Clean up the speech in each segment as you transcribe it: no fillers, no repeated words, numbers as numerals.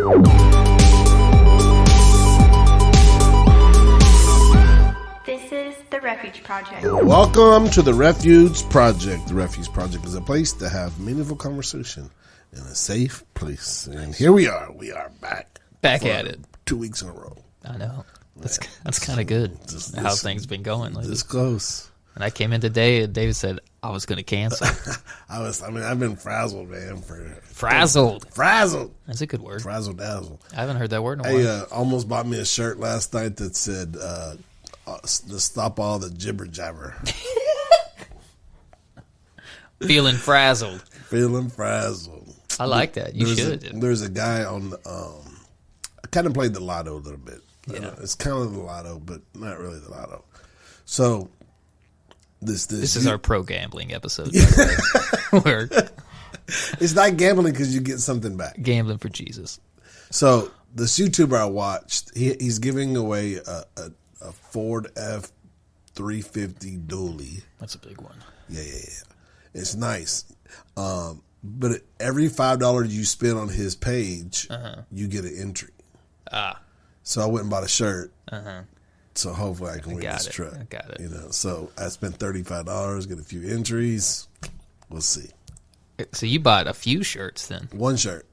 This is the Refuge Project. Welcome to the Refuge Project. The Refuge Project is a place to have meaningful conversation in a safe place. And here we are. We are back. Back at it. 2 weeks in a row. I know. That's kind of good. How things been going lately. This close. And I came in today and David said I was going to cancel. I've been frazzled, man. Frazzled. Frazzled. That's a good word. Frazzled dazzled. I haven't heard that word in a while. I almost bought me a shirt last night that said, to stop all the jibber jabber. Feeling frazzled. Feeling frazzled. I like that. You should. There's a guy on I kind of played the lotto a little bit. Yeah. It's kind of the lotto, but not really the lotto. So this is our pro gambling episode. We're it's not gambling because you get something back. Gambling for Jesus. So this YouTuber I watched, he's giving away a Ford F-350 dually. That's a big one. Yeah. It's nice. But every $5 you spend on his page, you get an entry. So I went and bought a shirt. So hopefully I can win this truck. I got it. You know, so I spent $35, get a few entries. We'll see. So you bought a few shirts then? One shirt.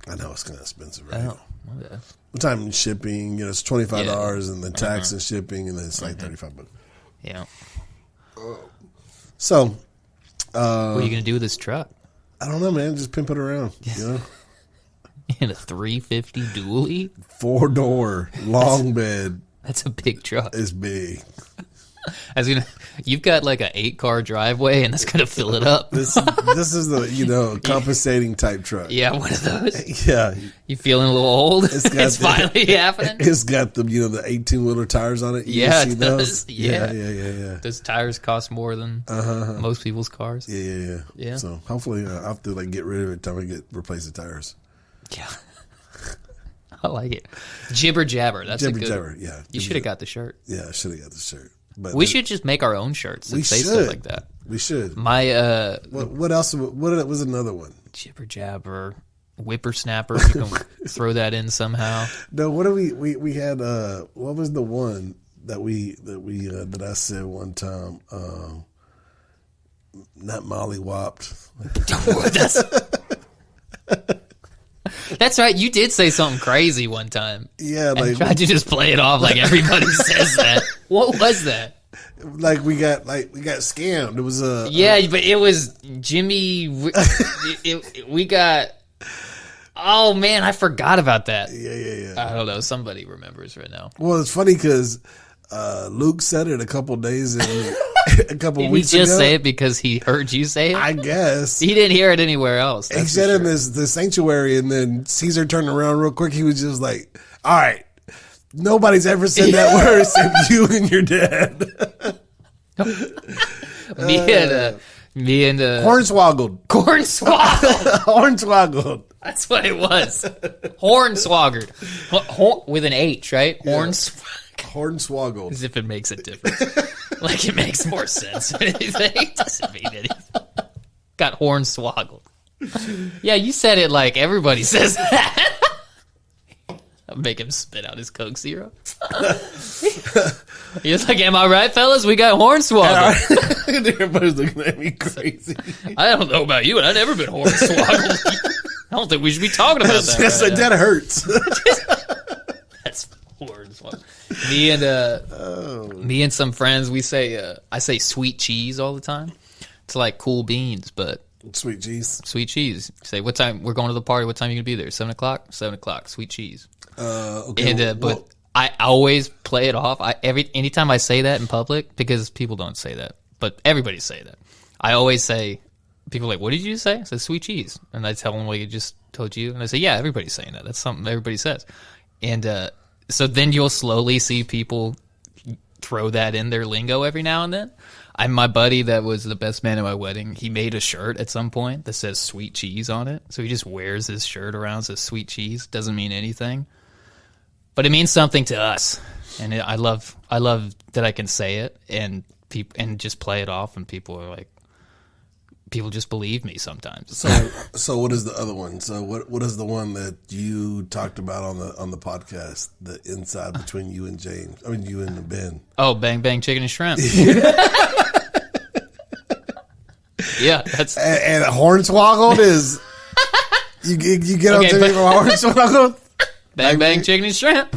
I know it's kind of expensive, right? Oh, okay. One time shipping, it's $25 and then tax and shipping, and then it's like $35. Yeah. So, what are you gonna do with this truck? I don't know, man. Just pimp it around. You know, In a 350 dually, 4-door long bed. That's a big truck. It's big. You've got like an 8-car driveway, and that's gonna fill it up. This is the compensating type truck. Yeah, one of those. Yeah, you feeling a little old? It's finally happening. It's got the 18-wheeler tires on it. Yeah, it does. Yeah. Those tires cost more than most people's cars. Yeah. So hopefully I'll have to get rid of it time I replace the tires. Yeah. I like it. Jibber Jabber. That's Jibber a good Jabber, one. Yeah. You should have got the shirt. Yeah, I should have got the shirt. But we should just make our own shirts that say stuff like that. We should. What else? What was another one? Jibber Jabber, Whippersnapper. You can throw that in somehow. No, what do we had? What was the one that I said one time? Not Molly Whopped. That's right. You did say something crazy one time. Yeah, and tried to just play it off like everybody says that. What was that? Like we got scammed. It was but it was Jimmy. We got. Oh man, I forgot about that. Yeah. I don't know. Somebody remembers right now. Well, it's funny because Luke said it a couple days a couple weeks ago. Did he just say it because he heard you say it? I guess. He didn't hear it anywhere else. He said it in the sanctuary, and then Caesar turned around real quick. He was just like, all right, nobody's ever said that word except you and your dad. Me and Hornswoggled. Hornswoggled. That's what it was. Hornswoggled. With an H, right? Hornswoggled. As if it makes a difference. Like it makes more sense than anything. It doesn't mean anything. Got hornswoggled. Yeah, you said it like everybody says that. I'll make him spit out his Coke Zero. He was like, am I right, fellas? We got hornswoggled. Everybody's looking at me crazy. I don't know about you, but I've never been hornswoggled. I don't think we should be talking about that. Yes, right that hurts. That's hornswoggled. Me and some friends, we say, I say sweet cheese all the time. It's like cool beans, but sweet cheese. Sweet cheese. Say, what time we're going to the party? What time are you gonna be there? 7 o'clock. 7 o'clock. Sweet cheese. Okay. And but I always play it off. Anytime I say that in public, because people don't say that, but everybody say that. I always say, people are like, what did you say? I said sweet cheese, and I tell them what I just told you, and I say, yeah, everybody's saying that. That's something everybody says, and so then you'll slowly see people throw that in their lingo every now and then. My buddy that was the best man at my wedding, he made a shirt at some point that says sweet cheese on it. So he just wears his shirt around, says sweet cheese. Doesn't mean anything. But it means something to us. And I love that I can say it and just play it off, and people are like, people just believe me sometimes. So what is the other one? So what is the one that you talked about on the podcast? The inside between you and James. I mean, you and Ben. Oh, Bang Bang Chicken and Shrimp. Yeah, that's and Hornswoggled is you get on to me for Hornswoggled. Bang Bang Chicken and Shrimp.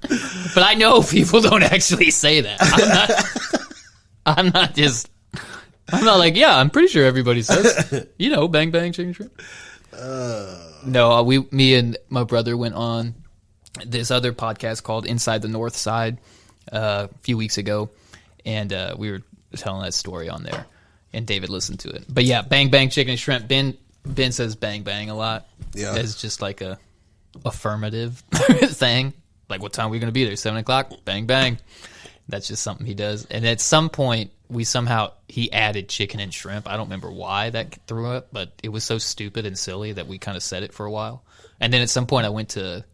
But I know people don't actually say that. I'm not like, yeah, I'm pretty sure everybody says, Bang Bang Chicken and Shrimp. No, me and my brother went on this other podcast called Inside the North Side a few weeks ago, and we were telling that story on there, and David listened to it. But yeah, Bang Bang Chicken and Shrimp. Ben says bang bang a lot. Yeah, it's just like a affirmative thing. Like, what time are we going to be there? 7 o'clock? Bang bang. That's just something he does. And at some point, he added chicken and shrimp. I don't remember why that threw up, but it was so stupid and silly that we kind of said it for a while. And then at some point, I went to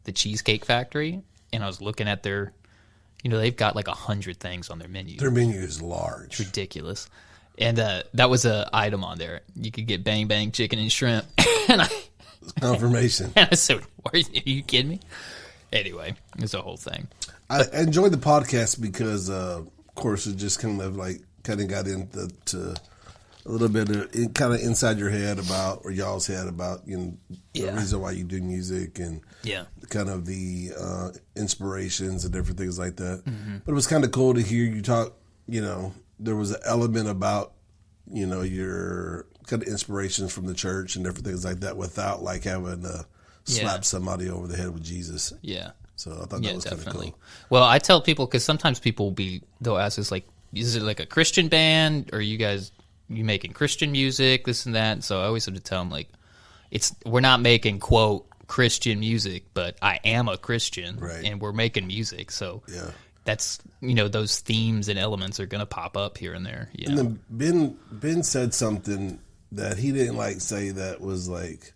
the Cheesecake Factory, and I was looking at their, they've got like 100 things on their menu. Their menu is large. It's ridiculous. And that was an item on there. You could get bang bang chicken and shrimp. And confirmation. And I said, are you kidding me? Anyway, it's a whole thing. I enjoyed the podcast because, of course, it just kind of got into a little bit of kind of inside your head about, or y'all's head about, the reason why you do music and kind of the inspirations and different things like that. Mm-hmm. But it was kind of cool to hear you talk. There was an element about, your kind of inspirations from the church and different things like that without like having to slap somebody over the head with Jesus. Yeah. So I thought that was kind of cool. Well, I tell people, because sometimes they'll ask us, like, is it like a Christian band, or you making Christian music, this and that? So I always have to tell them, like, we're not making, quote, Christian music, but I am a Christian, right, and we're making music. So that's, those themes and elements are going to pop up here and there. And then Ben said something that he didn't like say that was like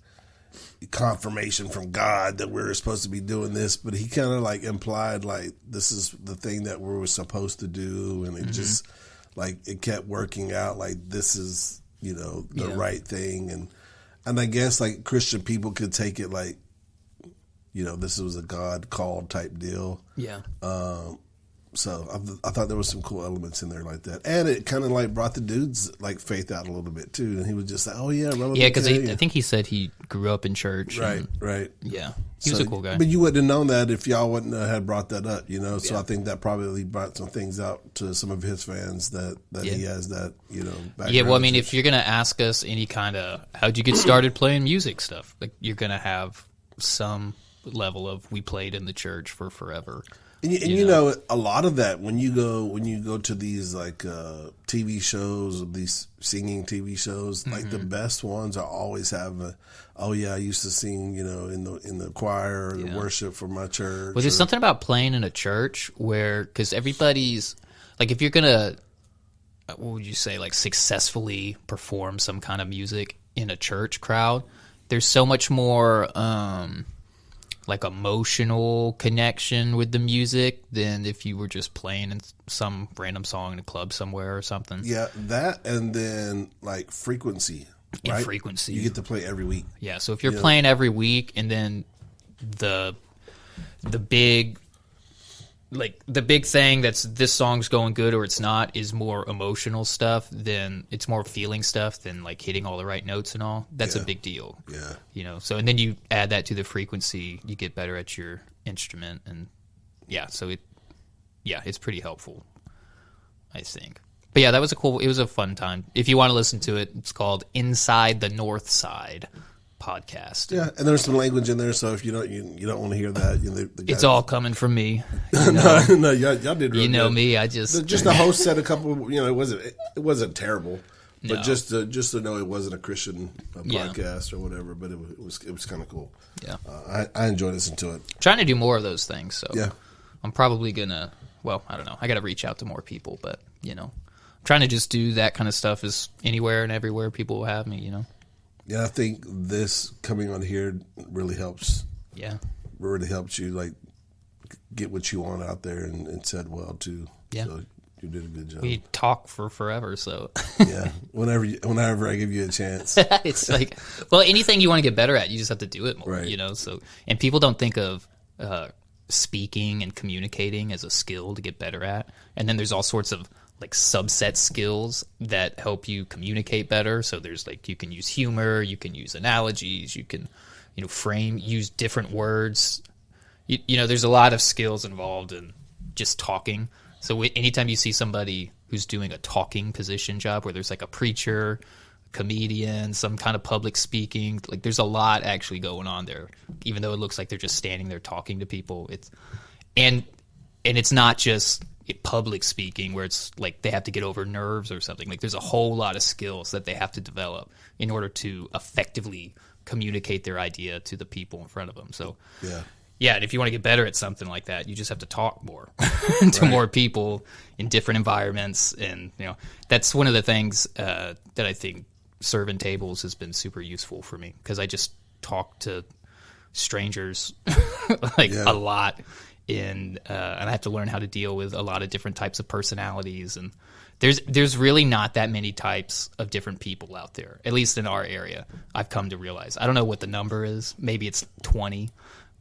confirmation from God that we're supposed to be doing this, but he kind of like implied like this is the thing that we were supposed to do, and it just like it kept working out like this is the right thing, and I guess like Christian people could take it like this was a God called type deal. So I thought there was some cool elements in there like that, and it kind of like brought the dude's like faith out a little bit too. And he was just like, "Oh yeah, because I think he said he grew up in church." Right. Yeah, he was a cool guy. But you wouldn't have known that if y'all wouldn't have brought that up, So I think that probably brought some things out to some of his fans that he has that background. Yeah, well, I mean, if you're gonna ask us any kind of how'd you get started playing music stuff, like you're gonna have some level of we played in the church for forever. And a lot of that when you go to these like TV shows, these singing TV shows, like the best ones are always have I used to sing, in the choir or the worship for my church. Well, there's something about playing in a church because everybody's like, if you're gonna, what would you say, like successfully perform some kind of music in a church crowd, there's so much more like emotional connection with the music than if you were just playing in some random song in a club somewhere or something. Yeah, that, and then like frequency. Right? And frequency. You get to play every week. Yeah, so if you're playing every week, and then the big thing that's this song's going good or it's not is more emotional stuff, then it's more feeling stuff than like hitting all the right notes and all. That's a big deal. Yeah. So and then you add that to the frequency, you get better at your instrument, and it's pretty helpful, I think. But yeah, it was a fun time. If you want to listen to it, it's called Inside the North Side podcast. Yeah, and there's some language in there, so if you don't want to hear that, the guys, it's all coming from me. No, y'all did really good. Me. I just the host said a couple. It wasn't terrible, but no. just to know it wasn't a Christian podcast or whatever. But it was kind of cool. Yeah, I enjoyed listening to it. Trying to do more of those things. So yeah, I'm probably gonna. Well, I don't know. I got to reach out to more people, but I'm trying to just do that kind of stuff as anywhere and everywhere people will have me. Yeah, I think this coming on here really helps. Yeah. Really helps you like get what you want out there and said well too. Yeah. So You did a good job. We talk for forever, so. Yeah, whenever I give you a chance. It's like, well, anything you want to get better at, you just have to do it more, Right. you know? So, and people don't think of speaking and communicating as a skill to get better at. And then there's all sorts of like subset skills that help you communicate better. So there's like, you can use humor, you can use analogies, you can, you know, use different words. You know, there's a lot of skills involved in just talking. So anytime you see somebody who's doing a talking position job where there's like a preacher, comedian, some kind of public speaking, like there's a lot actually going on there, even though it looks like they're just standing there talking to people. And it's not just public speaking where it's like they have to get over nerves or something. Like there's a whole lot of skills that they have to develop in order to effectively communicate their idea to the people in front of them. So yeah, and if you want to get better at something like that, you just have to talk more to more people in different environments. And, you know, that's one of the things that I think serving tables has been super useful for me, because I just talk to strangers a lot. And I have to learn how to deal with a lot of different types of personalities. And there's really not that many types of different people out there, at least in our area, I've come to realize. I don't know what the number is. Maybe it's 20.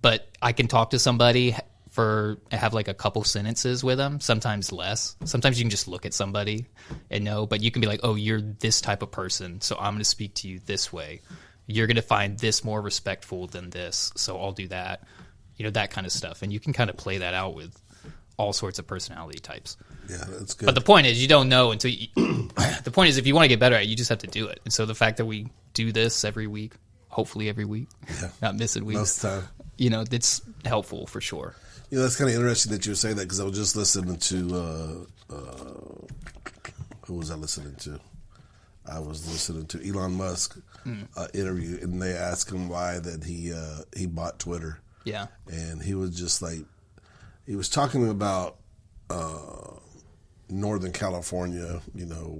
But I can talk to somebody have like a couple sentences with them, sometimes less. Sometimes you can just look at somebody and know, but you can be like, oh, you're this type of person, so I'm going to speak to you this way. You're going to find this more respectful than this, so I'll do that. You know, that kind of stuff. And you can kind of play that out with all sorts of personality types. Yeah, that's good. But the point is, you don't know until the point is, if you want to get better at it, you just have to do it. And so the fact that we do this every week, hopefully every week, not missing weeks. Most of the time. You know, it's helpful for sure. You know, that's kind of interesting that you say that, because I was just listening to who was I listening to? I was listening to Elon Musk interview, and they asked him why that he bought Twitter. Yeah, and he was just like, he was talking about Northern California, you know,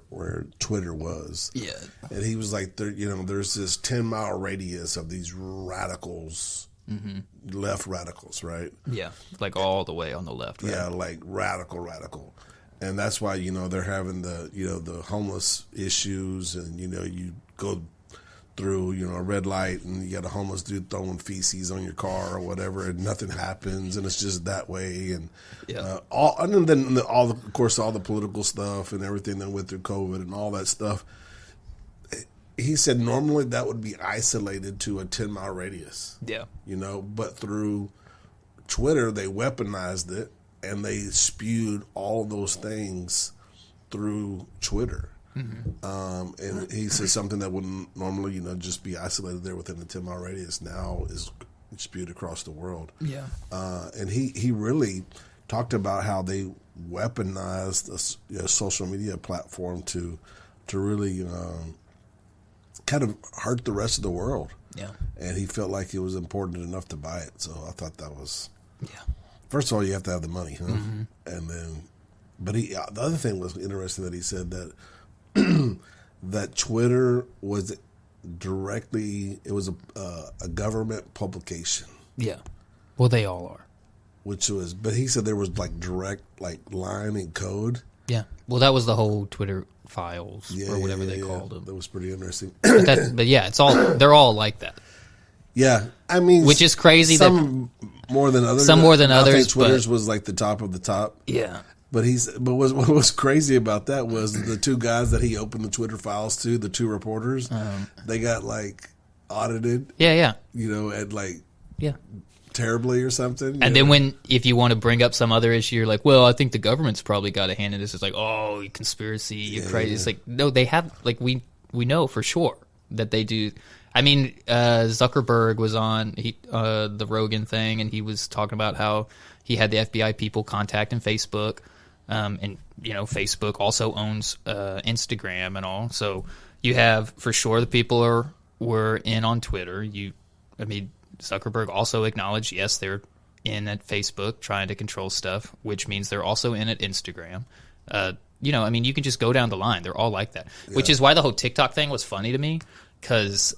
where Twitter was. Yeah, and he was like, there's this 10-mile radius of these radicals. Mm-hmm. Left radicals, right? Yeah, like all the way on the left. Right? Yeah, like radical, and that's why, you know, they're having the homeless issues, and you know, you go through, you know, a red light and you got a homeless dude throwing feces on your car or whatever, and nothing happens, and it's just that way, and and then of course all the political stuff and everything that went through COVID and all that stuff. He said normally that would be isolated to a 10-mile radius. Yeah. You know, but through Twitter, they weaponized it, and they spewed all those things through Twitter. Mm-hmm. And he said something that wouldn't normally, you know, just be isolated there within the 10-mile radius now is spewed across the world. Yeah. And he really talked about how they weaponized a social media platform to really kind of hurt the rest of the world. Yeah. And he felt like it was important enough to buy it. So I thought that was, first of all, you have to have the money, huh? Mm-hmm. And then, but the other thing was interesting that he said that that Twitter was directly, it was a government publication. Yeah. Well, they all are. Which was, but he said there was like direct like line and code. Yeah. Well, that was the whole Twitter files or whatever they called them. That was pretty interesting. But yeah, they're all like that. Yeah. I mean, which is crazy. Some more than others. Some more than I others. think Twitter's was like the top of the top. Yeah. But what was crazy about that was the two guys that he opened the Twitter files to, the two reporters, they got like audited. Yeah, yeah. You know, and like terribly or something. And then if you want to bring up some other issue, you're like, well, I think the government's probably got a hand in this. It's like, oh, conspiracy, you're crazy. Yeah. It's like, no, they have, like, we know for sure that they do. I mean, Zuckerberg was on the Rogan thing, and he was talking about how he had the FBI people contacting Facebook. And, you know, Facebook also owns Instagram and all. So you have, for sure, the people were in on Twitter. Zuckerberg also acknowledged, yes, they're in at Facebook trying to control stuff, which means they're also in at Instagram. You know, I mean, you can just go down the line. They're all like that, which is why the whole TikTok thing was funny to me, because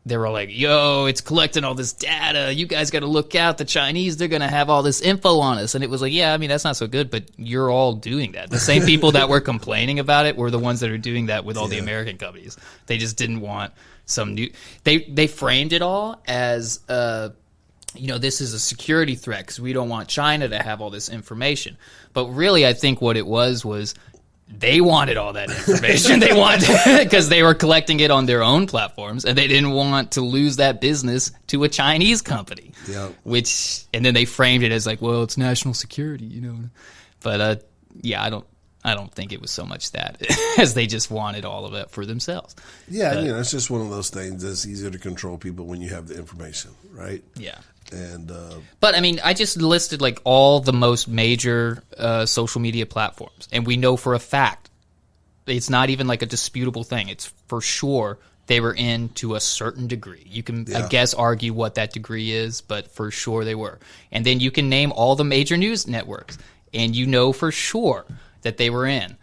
they were like, yo, it's collecting all this data. You guys got to look out. The Chinese, they're going to have all this info on us. And it was like, yeah, I mean, that's not so good, but you're all doing that. The same people that were complaining about it were the ones that are doing that with all the American companies. They just didn't want some new... They framed it all as, this is a security threat because we don't want China to have all this information. But really, I think what it was they wanted all that information. They wanted because they were collecting it on their own platforms, and they didn't want to lose that business to a Chinese company. Yeah. And then they framed it as like, well, it's national security, But I don't think it was so much that as they just wanted all of it for themselves. Yeah, it's just one of those things that's easier to control people when you have the information, right? Yeah. And but I mean, I just listed like all the most major social media platforms, and we know for a fact it's not even like a disputable thing. It's for sure they were in to a certain degree. You can, I guess, argue what that degree is, but for sure they were. And then you can name all the major news networks, and you know for sure that they were in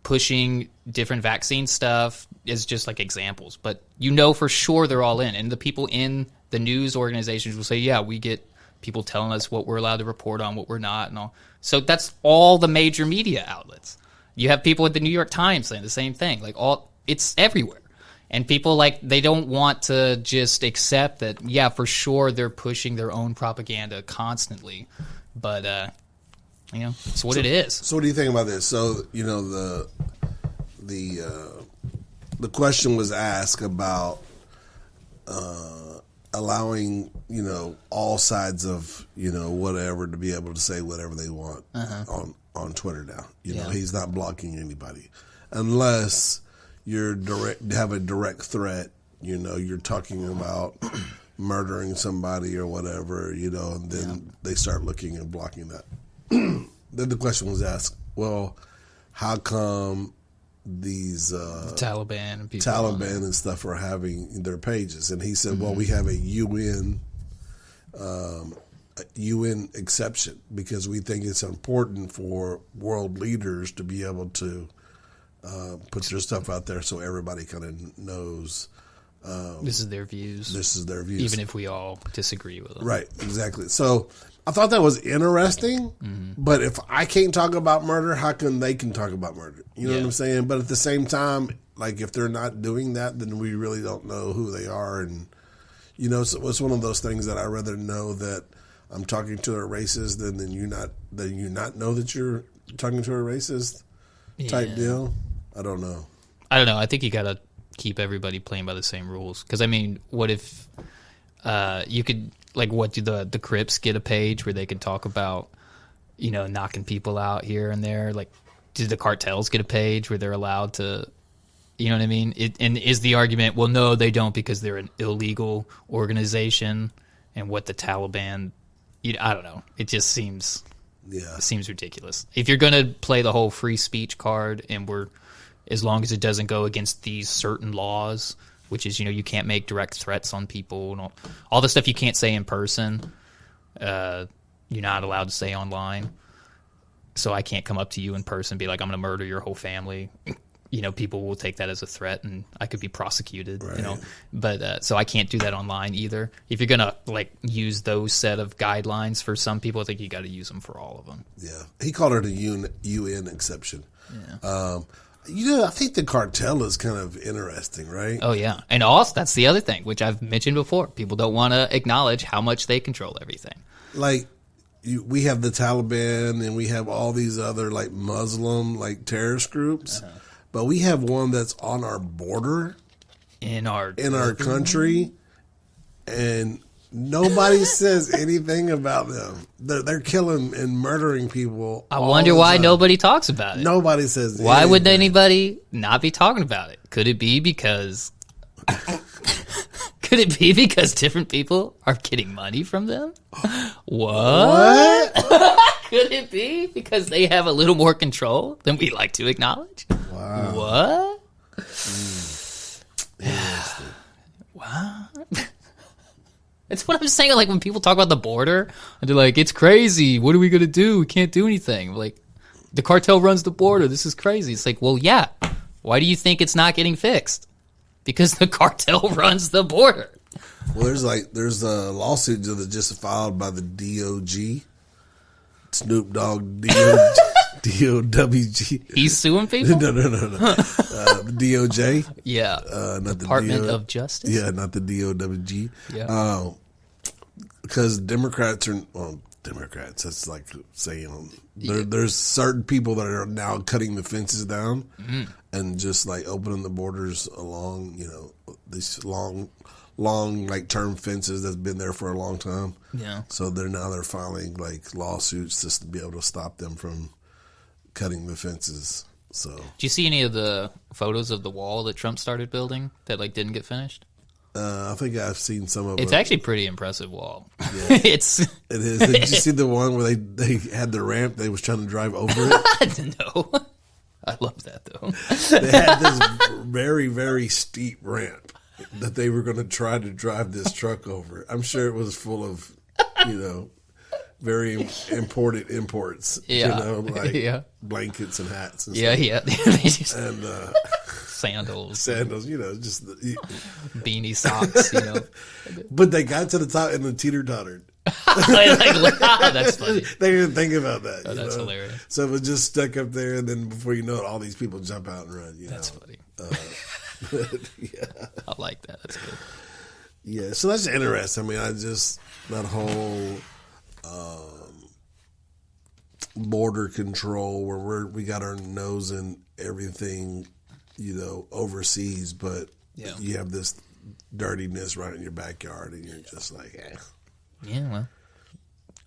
pushing different vaccine stuff is just like examples. But you know for sure they're all in, and the people in the news organizations will say, yeah, we get people telling us what we're allowed to report on, what we're not, and all. So that's all the major media outlets. You have people at the New York Times saying the same thing. Like it's everywhere. And people they don't want to just accept that, yeah, for sure they're pushing their own propaganda constantly. But, it's what it is. So what do you think about this? So, the question was asked about allowing, all sides of, whatever to be able to say whatever they want on Twitter now. He's not blocking anybody unless you're have a direct threat. You're talking about murdering somebody or whatever, and then they start looking and blocking that. Then the question was asked, well, how come these Taliban and people and stuff are having their pages? And he said, well, we have a UN exception because we think it's important for world leaders to be able to put their stuff out there so everybody kind of knows this is their views. Even if we all disagree with them. Right, exactly. So I thought that was interesting, but if I can't talk about murder, how come they can talk about murder? You know what I'm saying? But at the same time, like if they're not doing that, then we really don't know who they are. And, so it's one of those things that I'd rather know that I'm talking to a racist than you not know that you're talking to a racist type deal. I don't know. I think you got to keep everybody playing by the same rules. Because, I mean, what if you could... Like, what do the Crips get a page where they can talk about, knocking people out here and there? Like, do the cartels get a page where they're allowed to, you know what I mean? And is the argument, well, no, they don't because they're an illegal organization, and what the Taliban, I don't know. It just seems, it seems ridiculous. If you're going to play the whole free speech card, and as long as it doesn't go against these certain laws, which is, you can't make direct threats on people and all the stuff you can't say in person, you're not allowed to say online. So I can't come up to you in person and be like, I'm going to murder your whole family. People will take that as a threat, and I could be prosecuted, right. But so I can't do that online either. If you're going to use those set of guidelines for some people, I think you got to use them for all of them. Yeah. He called it a UN exception. Yeah. I think the cartel is kind of interesting, right? Oh, yeah. And also, that's the other thing, which I've mentioned before. People don't want to acknowledge how much they control everything. Like, we have the Taliban, and we have all these other, Muslim, terrorist groups. But we have one that's on our border. In our country. And nobody says anything about them. They're killing and murdering people. I wonder why nobody talks about it. Nobody says anything. Why would anybody not be talking about it? Could it be because different people are getting money from them? What? Could it be because they have a little more control than we like to acknowledge? Wow. What? Interesting. What? That's what I'm saying. Like, when people talk about the border, and they're like, it's crazy. What are we going to do? We can't do anything. Like, the cartel runs the border. This is crazy. It's like, well, yeah. Why do you think it's not getting fixed? because the cartel runs the border. Well, there's a lawsuit that just filed by the DOG, Snoop Dogg, DOWG. He's suing people? No. The DOJ. Yeah. Not Department the of Justice? Yeah, not the DOWG. Yeah. Because Democrats, that's like saying there's certain people that are now cutting the fences down and just like opening the borders along, these long like term fences that's been there for a long time. Yeah. So they're filing like lawsuits just to be able to stop them from cutting the fences. So Did you see any of the photos of the wall that Trump started building that like didn't get finished? I think I've seen some of it. It's actually a pretty impressive wall. Yeah. It is. Did you see the one where they had the ramp? They was trying to drive over it. No. I love that though. They had this very, very steep ramp that they were going to try to drive this truck over. I'm sure it was full of, very important imports. Yeah. Like blankets and hats and Yeah, stuff. yeah. They just, And sandals, just beanie socks, But they got to the top and the teeter-tottered. That's funny. They didn't think about that. That's hilarious. So it was just stuck up there, and then before you know it, all these people jump out and run. That's funny. Yeah. I like that. That's good. Yeah, so that's interesting. I mean, that whole border control where we got our nose in everything, overseas, but you have this dirtiness right in your backyard, and you're just like, Yeah, well,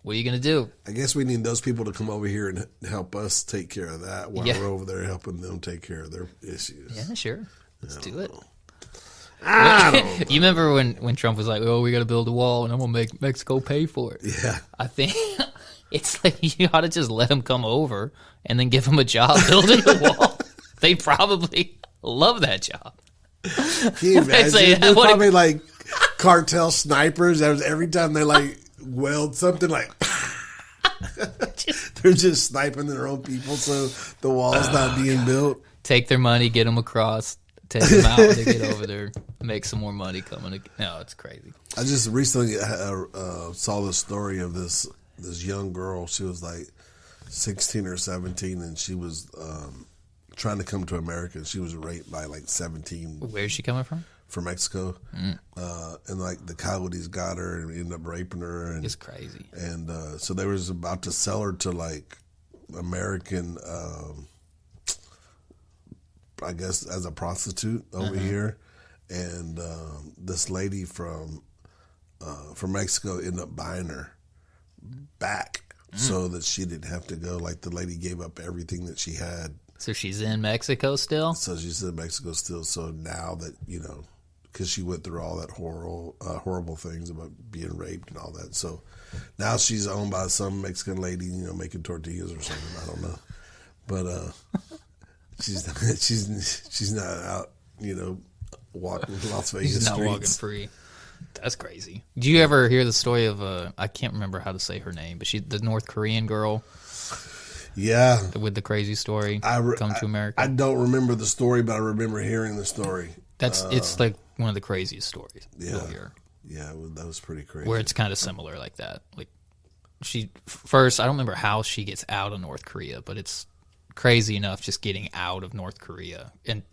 what are you going to do? I guess we need those people to come over here and help us take care of that while we're over there helping them take care of their issues. Yeah, sure. Let's do it. I don't know. You remember when Trump was like, "Oh, we got to build a wall, and I'm gonna make Mexico pay for it." Yeah, I think it's like you ought to just let them come over and then give them a job building the wall. They'd probably love that job. Can you imagine? There's probably like cartel snipers. Every time they like weld something, like they're just sniping their own people, so the wall's not being built. Take their money, get them across. Take them out to get over there, make some more money coming. No, it's crazy. I just recently saw the story of this young girl. She was like 16 or 17, and she was trying to come to America. She was raped by like 17. Where's she coming from? From Mexico. And like the coyotes got her and ended up raping her. And, it's crazy. And so they was about to sell her to like American... I guess as a prostitute over here, and this lady from Mexico ended up buying her back so that she didn't have to go. Like the lady gave up everything that she had. So she's in Mexico still? So she's in Mexico still. So now that, because she went through all that horrible things about being raped and all that. So now she's owned by some Mexican lady, making tortillas or something. I don't know. But She's not out, walking Las Vegas She's not streets. walking free. That's crazy. Do you ever hear the story of I can't remember how to say her name, but the North Korean girl? Yeah, with the crazy story, come to America. I don't remember the story, but I remember hearing the story. It's like one of the craziest stories you'll hear. Yeah, that was pretty crazy. Where it's kind of similar like that. Like she first, I don't remember how she gets out of North Korea, but it's crazy enough just getting out of North Korea. And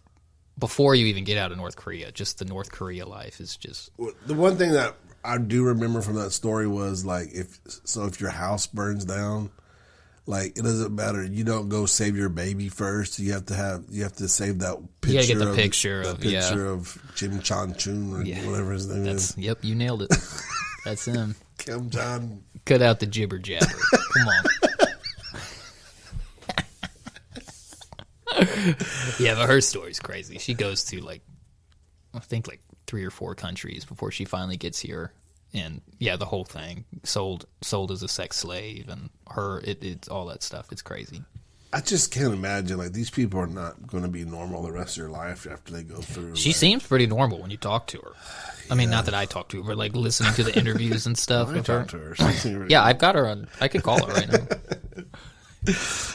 before you even get out of North Korea, just the North Korea life is just... The one thing that I do remember from that story was like, if your house burns down, like it doesn't matter. You don't go save your baby first. You have to save that picture. You gotta get the picture of Kim Jong-un or whatever his name is. Yep, you nailed it. That's him. Kim Jong. Cut out the jibber jabber. Come on. Yeah, but her story's crazy. She goes to I think 3 or 4 countries before she finally gets here, and the whole thing sold as a sex slave, and it's all that stuff. It's crazy. I just can't imagine these people are not going to be normal the rest of their life after they go through. She seems pretty normal when you talk to her. I mean, not that I talk to her, but listening to the interviews and stuff with her. To her. Yeah, I've got her on. I could call her right now.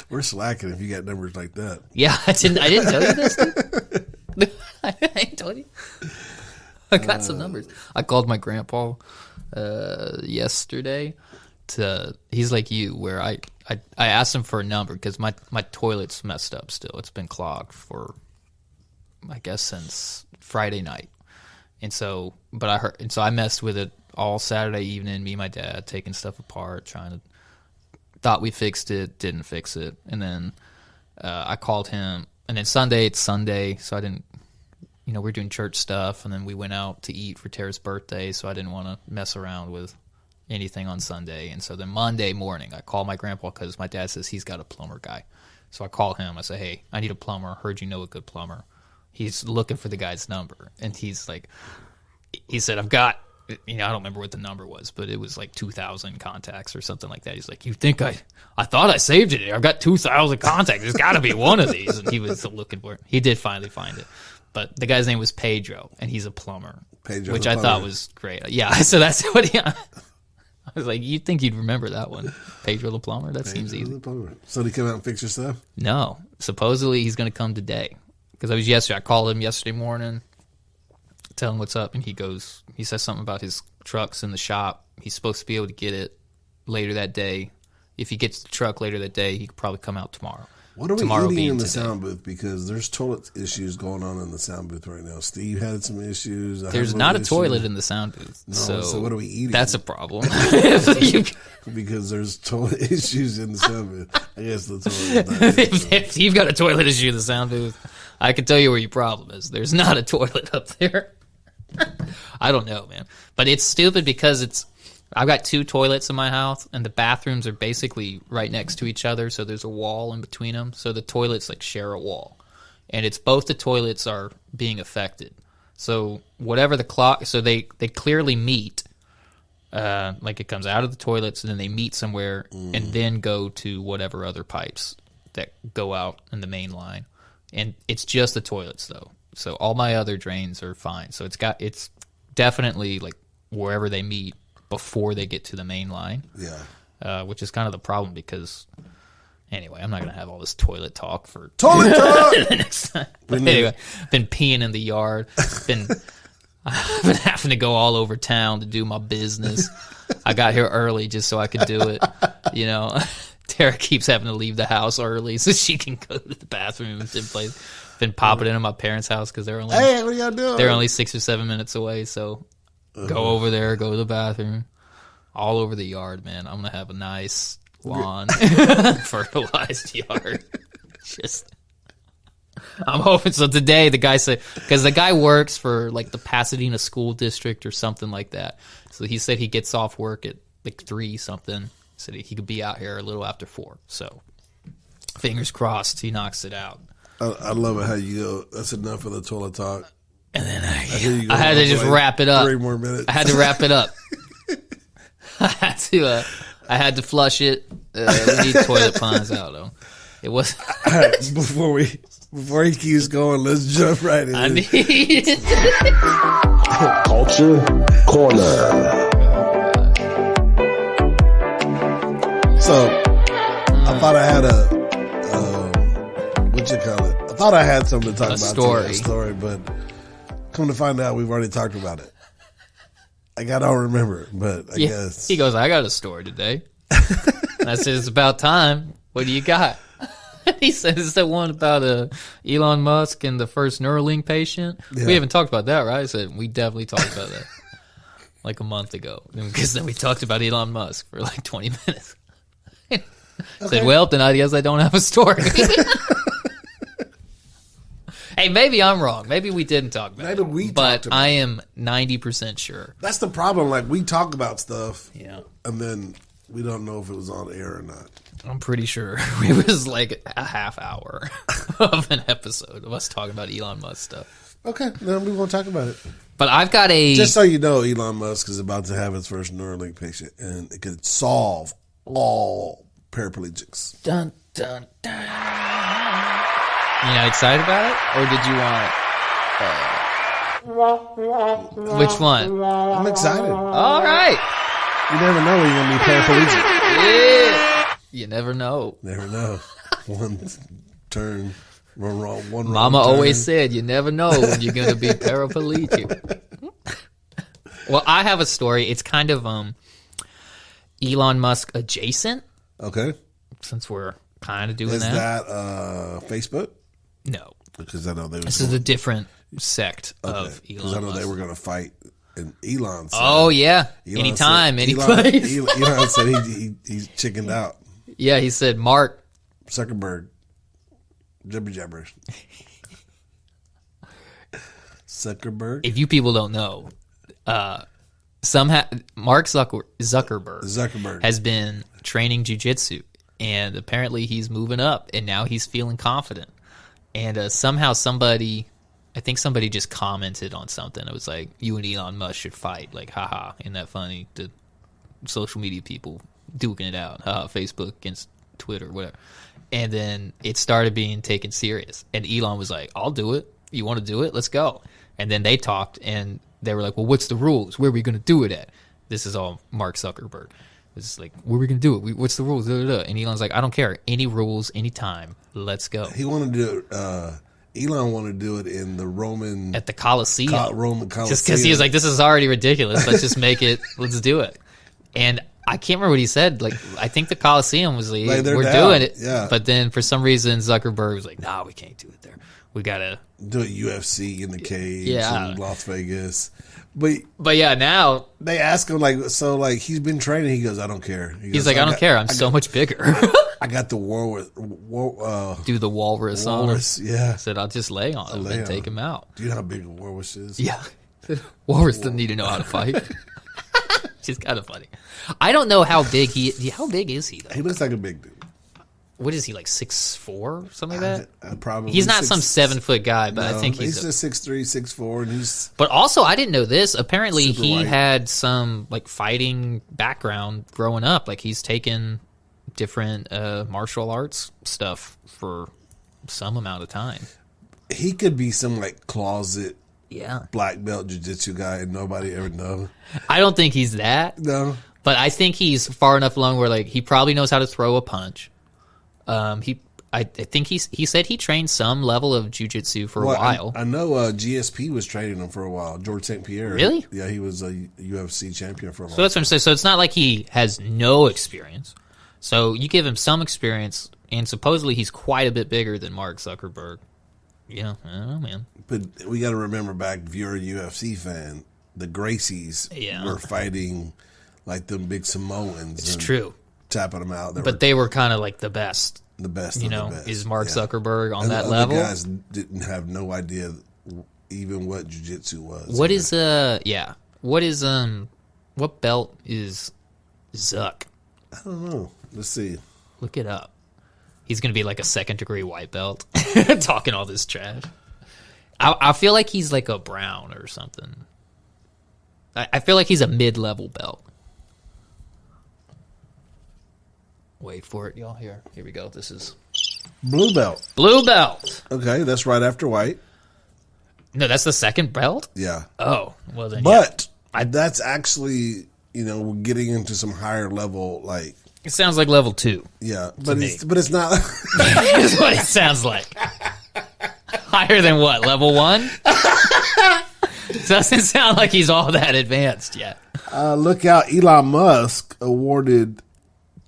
We're slacking if you got numbers like that. Yeah, I didn't tell you this. I ain't told you. I got some numbers. I called my grandpa yesterday. He's like you, where I asked him for a number because my toilet's messed up still. It's been clogged for, I guess, since Friday night. And so I messed with it all Saturday evening, me and my dad taking stuff apart, thought we fixed it, didn't fix it. And then I called him, and then it's Sunday, so I didn't, we're doing church stuff, and then we went out to eat for Tara's birthday, so I didn't want to mess around with anything on Sunday. And so then Monday morning, I called my grandpa because my dad says he's got a plumber guy. So I call him, I say, hey, I need a plumber, heard you know a good plumber. He's looking for the guy's number, and he's like, he said, I've got, I don't remember what the number was, but it was like 2,000 contacts or something like that. He's like, you think I thought I saved it here. I've got 2,000 contacts. There's got to be one of these. And he was looking for it. He did finally find it. But the guy's name was Pedro, and he's a plumber, which I thought was great. Yeah, so that's what I was like, you'd think you'd remember that one. Pedro the plumber? That seems easy. So did he come out and fix your stuff? No. Supposedly he's going to come today. Because I called him yesterday morning, tell him what's up, and he says something about his trucks in the shop. He's supposed to be able to get it later that day. If he gets the truck later that day, he could probably come out tomorrow. What are we eating in the sound booth? Because there's toilet issues going on in the sound booth right now. Steve had some issues. There's not a toilet in the sound booth. No, so what are we eating? That's a problem. Because there's toilet issues in the sound booth. I guess the toilet is not if you've got a toilet issue in the sound booth, I can tell you where your problem is. There's not a toilet up there. I don't know, man. But it's stupid because I've got 2 toilets in my house, and the bathrooms are basically right next to each other, so there's a wall in between them. So the toilets share a wall. And it's both the toilets are being affected. So whatever the clock, so they clearly meet, it comes out of the toilets, and then they meet somewhere, and then go to whatever other pipes that go out in the main line. And it's just the toilets, though. So all my other drains are fine. So it's definitely wherever they meet before they get to the main line. Yeah. Which is kind of the problem because, anyway, I'm not going to have all this toilet talk for toilet talk the next time. But anyway, been peeing in the yard. I've been having to go all over town to do my business. I got here early just so I could do it. Tara keeps having to leave the house early so she can go to the bathroom in place. Been popping into my parents' house because they're only hey, what are y'all doing? They're only 6 or 7 minutes away, so go over there, go to the bathroom, all over the yard, man. I'm gonna have a nice lawn, fertilized yard. I'm hoping so. Today, the guy said because the guy works for the Pasadena School District or something like that. So he said he gets off work at 3 something. Said he could be out here a little after 4. So fingers crossed he knocks it out. I love it how you go, that's enough of the toilet talk. And then I had to just wrap it up. 3 more minutes. I had to wrap it up. I had to flush it. We need toilet puns out, though. It was... Before he keeps going, let's jump right in. I need it. Culture Corner. So, I thought I had I thought I had something to talk about today, a story, but come to find out, we've already talked about it. I don't remember, but I guess. He goes, I got a story today. And I said, it's about time. What do you got? He said, it's the one about Elon Musk and the first Neuralink patient. Yeah. We haven't talked about that, right? I said, we definitely talked about that a month ago. Because then we talked about Elon Musk for 20 minutes. I said, well, then I guess I don't have a story. Hey, maybe I'm wrong. Maybe we didn't talk about it. But I am 90% sure. That's the problem. We talk about stuff. Yeah. And then we don't know if it was on air or not. I'm pretty sure it was a half hour of an episode of us talking about Elon Musk stuff. Okay, then we won't talk about it. But I've got Just so you know, Elon Musk is about to have his first Neuralink patient, and it could solve all paraplegics. Dun, dun, dun. You not excited about it? Or did you want... which one? I'm excited. All right. You never know when you're going to be paraplegic. Yeah. You never know. Never know. One turn. One Mama wrong always turn. said you never know when you're going to be paraplegic. Well, I have a story. It's kind of Elon Musk adjacent, Okay. since we're kind of doing Is that. that Facebook? No. Because I know they were. This is a different sect of Because I Elon know Musk. they were going to fight in Elon. Said, Oh, yeah. Elon Anytime, said, anyplace. Elon said he's chickened out. Yeah, he said, Mark, Zuckerberg. Jibber Jabber. Zuckerberg. if you people don't know, somehow Mark Zuckerberg has been training jiu-jitsu, and apparently he's moving up, and now he's feeling confident. And somehow I think somebody just commented on something. It was like, you and Elon Musk should fight. Like, haha, isn't that funny? The social media people duking it out. Haha, Facebook against Twitter, whatever. And then it started being taken serious. And Elon was like, I'll do it. You want to do it? Let's go. And then they talked, and they were like, well, what's the rules? Where are we going to do it at? This is all Mark Zuckerberg. It's like, where are we going to do it? What's the rules? Da, da, da. And Elon's like, I don't care. Any rules, anytime. Let's go. He wanted to do it. Elon wanted to do it in the Roman At the Coliseum. Roman Coliseum. Just because he was like, this is already ridiculous. Let's just make it. Let's do it. And I can't remember what he said. Like, I think the Coliseum was like, Like, they're we're down. doing it. Yeah. But then for some reason, Zuckerberg was like, no, we can't do it there. We got to. do it UFC in the cage Yeah. in Las Vegas. But But yeah, now they ask him like he's been training. He goes, I don't care. He he's goes, like, I don't care. I'm so much bigger. I got the war Do the walrus on him. walrus. Yeah. Said, I'll just lay on him lay and on take him. him out. Do you know how big a walrus is? Yeah. Walrus doesn't need to know how to fight. She's kind of funny. I don't know how big how big is he though? He looks like a big dude. What is he, like 6'4", something like that? Probably. He's not some 7-foot guy, but I think he's just 6'3", 6'4", and he's But also, I didn't know this. Apparently, Super he white. had some like fighting background growing up. Like he's taken different martial arts stuff for some amount of time. he could be some like closet Yeah, black belt jiu-jitsu guy and nobody ever know. I don't think he's that, No. but I think he's far enough along where like he probably knows how to throw a punch. I think he said he trained some level of jiu-jitsu for a while. I know GSP was training him for a while. George St. Pierre. Really? Yeah, he was a UFC champion for a while. So that's what I'm saying. So it's not like he has no experience. So you give him some experience, and supposedly he's quite a bit bigger than Mark Zuckerberg. Yeah, I don't know, man. But we got to remember back, if you're a UFC fan, the Gracies Yeah. were fighting like them big Samoans. It's and true. Tapping them out. But they were kind of like the best. the best You of know, the best. is Mark Yeah. Zuckerberg on And that the level? other guys didn't have no idea even what jiu-jitsu was. What is what belt is Zuck? I don't know. Let's see. Look it up. He's gonna be like a 2nd-degree white belt, talking all this trash. I feel like he's like a brown or something. I feel like he's a mid-level belt. Wait for it, y'all. Here we go. This is Blue belt. blue belt. Okay, that's right after white. No, that's the 2nd belt. Yeah. Oh, well then. But that's actually, we're getting into some higher level, like, It sounds like level 2. yeah. But me. it's not. Is what it sounds like. Higher than what? Level 1? Doesn't sound like he's all that advanced yet. Look out! Elon Musk awarded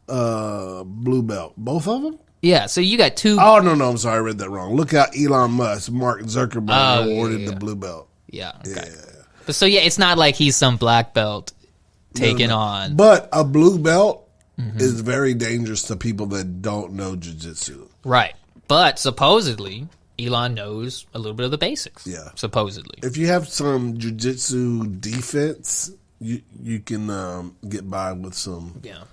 blue belt. Both of them? Yeah, so you got 2. Oh no, I'm sorry, I read that wrong. Look out! Elon Musk, Mark Zuckerberg Oh, awarded yeah. the blue belt. Yeah, okay. Yeah. But so yeah, it's not like he's some black belt taking No. on. But a blue belt Mm-hmm. is very dangerous to people that don't know jiu-jitsu. Right. But supposedly, Elon knows a little bit of the basics. Yeah. Supposedly. If you have some jiu-jitsu defense, you can get by with some Yeah.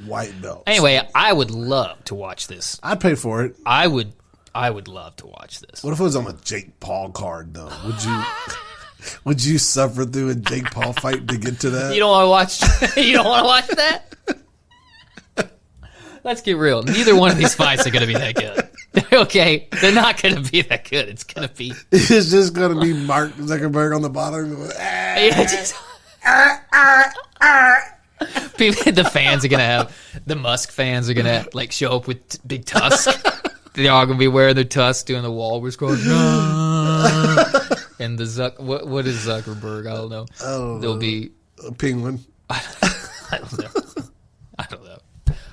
white belts. Anyway, I would love to watch this. I'd pay for it. I would love to watch this. What if it was on a Jake Paul card, though? Would you would you suffer through a Jake Paul fight to get to that? You don't want to watch you don't want to watch that? Let's get real. Neither one of these fights are going to be that good. Okay, they're not going to be that good. It's going to be It's just going to be Mark Zuckerberg on the bottom. Going, "Ah." yeah, just, people, the fans are going to have the Musk fans are going to like show up with big tusks. They're all gonna be wearing their tusks, doing the walrus going. No. And the what is Zuckerberg? I don't know. Oh, There'll be a penguin. I don't know. I don't know.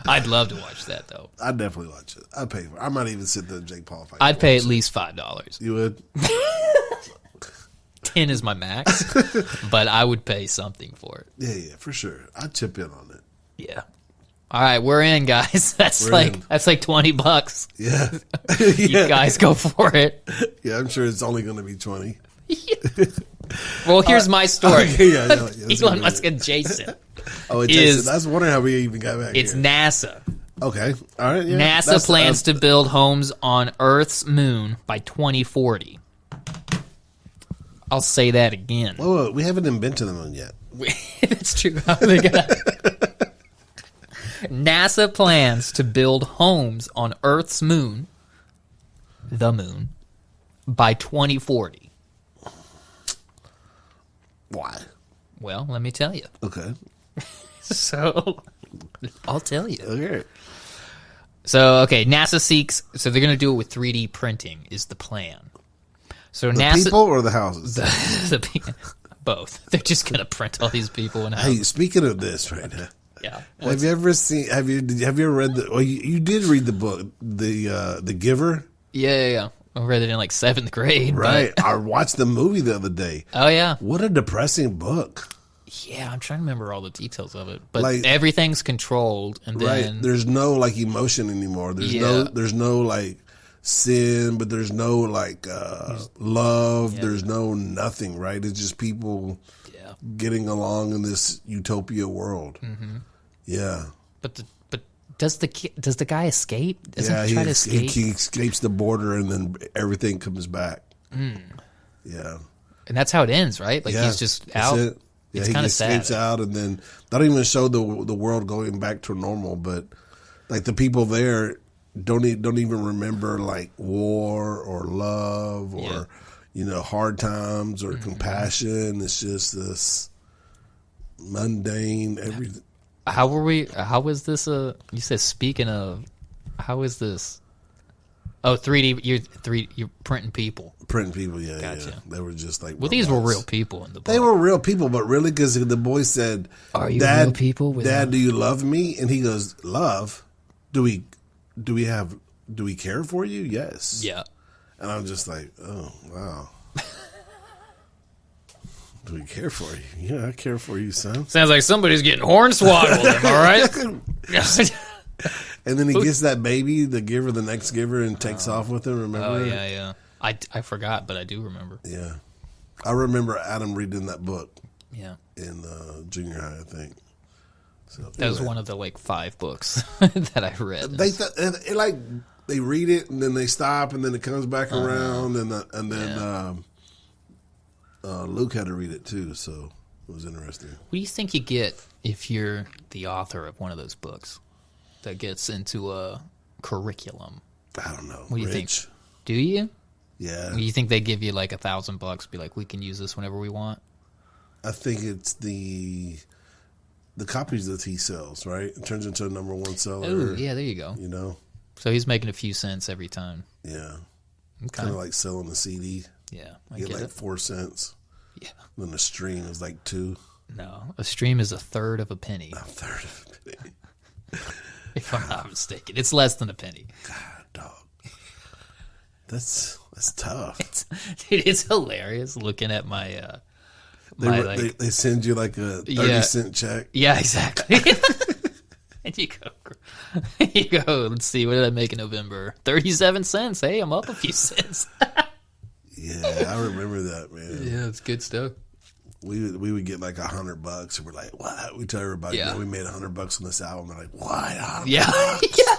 I'd love to watch that though. I'd definitely watch it. I'd pay for it. I might even sit there and Jake Paul fight. I'd pay at least $5. You would? 10 is my max, but I would pay something for it. Yeah, for sure. I'd chip in on it. Yeah. All right, we're in, guys. That's We're like in. $20. Yeah. You guys go for it. Yeah, I'm sure it's only going to be 20. Well, here's my story. Okay, yeah, that's Elon good. Musk and Jason. Oh, it is- I was wondering how we even got back It's here. NASA. Okay, all right. Yeah. NASA That's- plans to build homes on Earth's moon by 2040. I'll say that again. Whoa, we haven't invented them yet. That's true. How are they gonna... NASA plans to build homes on Earth's moon, the moon, by 2040. Why? Well, let me tell you. Okay. So, I'll tell you. Okay. So, okay, NASA seeks... So they're going to do it with 3D printing is the plan. So The NASA... people or the houses? Both. They're just going to print all these people in Hey, houses. speaking of this right now, Yeah. have you ever seen? Have you ever read the? Well, you did read the book, the Giver, Yeah. I read it in like 7th grade. but- right? I watched the movie the other day. Oh, yeah. What a depressing book. Yeah, I'm trying to remember all the details of it. But Like- everything's controlled. And then... Right? There's no like emotion anymore. There's no like sin, but there's no like love. Yeah. There's no nothing. Right? It's just people Yeah. getting along in this utopia world. Mm-hmm. Yeah. But does the guy escape? Doesn't Yeah, he try to escape? he escapes the border and then everything comes back. Yeah. And that's how it ends, right? Like Yeah, he's just that's out. it. Yeah, It's he kinda sad. escapes out, and then they don't even show the world going back to normal. But like the people there don't even remember like war or love or hard times or compassion. It's just this mundane everything. How is this you said speaking of, how is this? Oh, 3D, you're printing people. Printing people, yeah, Gotcha. yeah. They were just like Well, these were robots. real people in the book. They were real people, but really, because the boy said, Are you Dad, real people with Dad, them?" do you love me? And he goes, love? Do we care for you? Yes. Yeah. And I'm just like, oh, wow. Do we care for you? Yeah, I care for you, son. Sounds like somebody's getting hornswoggled, am I right? And then he gets that baby, the giver, the next giver, and takes off with him, remember? Oh, yeah. I forgot, but I do remember. Yeah. I remember Adam reading that book Yeah. in junior high, I think. So, That was anyway. one of the like 5 books that I read. They read it and then they stop and then it comes back around and then Luke had to read it too, so it was interesting. What do you think you get if you're the author of one of those books that gets into a curriculum? I don't know. What do you Rich? think? Do you? Yeah, You think they give you like $1,000? Be like, we can use this whenever we want. I think it's the copies that he sells. Right, it turns into a #1 seller. Oh, yeah, there you go. You know, So he's making a few cents every time. yeah, Okay. kind of like selling a CD. Yeah, I You get get like it. 4 cents. Yeah. Then the stream is like 2. No, a stream is 1/3 of a penny, A third of a penny. if I'm not mistaken. It's less than a penny. God, dog. That's tough. Dude, it's hilarious looking at my They send you like a 30-cent check. Yeah, exactly. And you go, let's see, what did I make in November? 37 cents. Hey, I'm up a few cents. Yeah, I remember that, man. Yeah, it's good stuff. We would get like $100 and we're like, what? We tell everybody, Yeah. we made $100 on this album. They're like, what? Yeah. Yeah.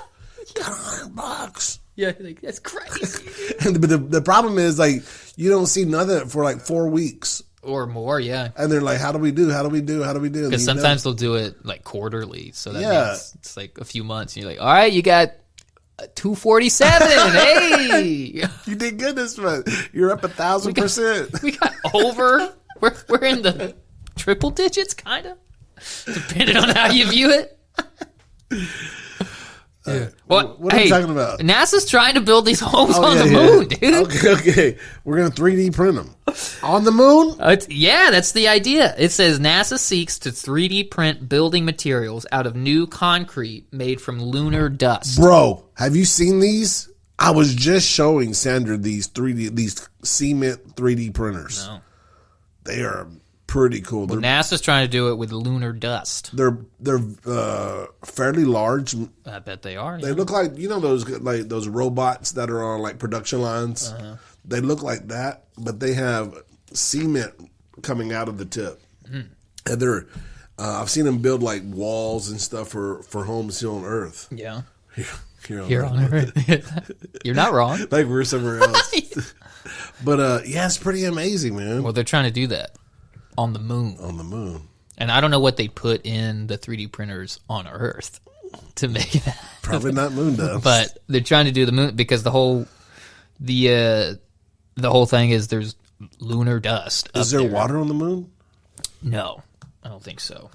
$100. Yeah, like, that's crazy. But the problem is like you don't see none of it for like 4 weeks. Or more, yeah. And they're like, how do we do? How do we do? How do we do? Because sometimes they'll do it like quarterly. So that Yeah. means it's like a few months. And you're like, all right, you got 247. Hey. you did good this month. You're up 1,000%. We got over. We're in the triple digits, kind of. Depending on how you view it. Well, what are you talking about? NASA's trying to build these homes on the moon, dude. Okay. We're going to 3D print them. On the moon? That's the idea. It says NASA seeks to 3D print building materials out of new concrete made from lunar dust. Bro, have you seen these? I was just showing Sandra these cement 3D printers. No. They are pretty cool. Well, NASA's trying to do it with lunar dust. They're fairly large. I bet they are. They look like those robots that are on like production lines. They look like that, but they have cement coming out of the tip, and they're. I've seen them build like walls and stuff for homes here on Earth. Yeah, here on Earth. You're not wrong. Like we're somewhere else. But it's pretty amazing, man. Well, they're trying to do that on the moon. On the moon. And I don't know what they put in the 3D printers on Earth to make that. Probably not moon dust. But they're trying to do the moon because the whole thing is there's lunar dust. Is there water on the moon? No, I don't think so.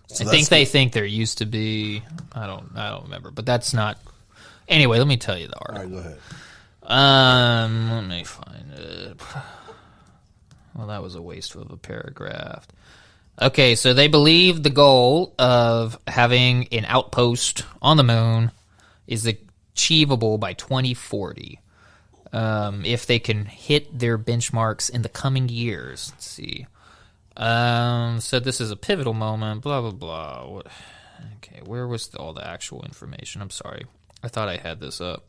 I think they think there used to be. I don't remember, but that's not. Anyway, let me tell you the article. All right, go ahead. Let me find it. Well, that was a waste of a paragraph. Okay, so they believe the goal of having an outpost on the moon is achievable by 2040. If they can hit their benchmarks in the coming years. Let's see. So this is a pivotal moment, blah, blah, blah. Okay, where was all the actual information? I'm sorry. I thought I had this up.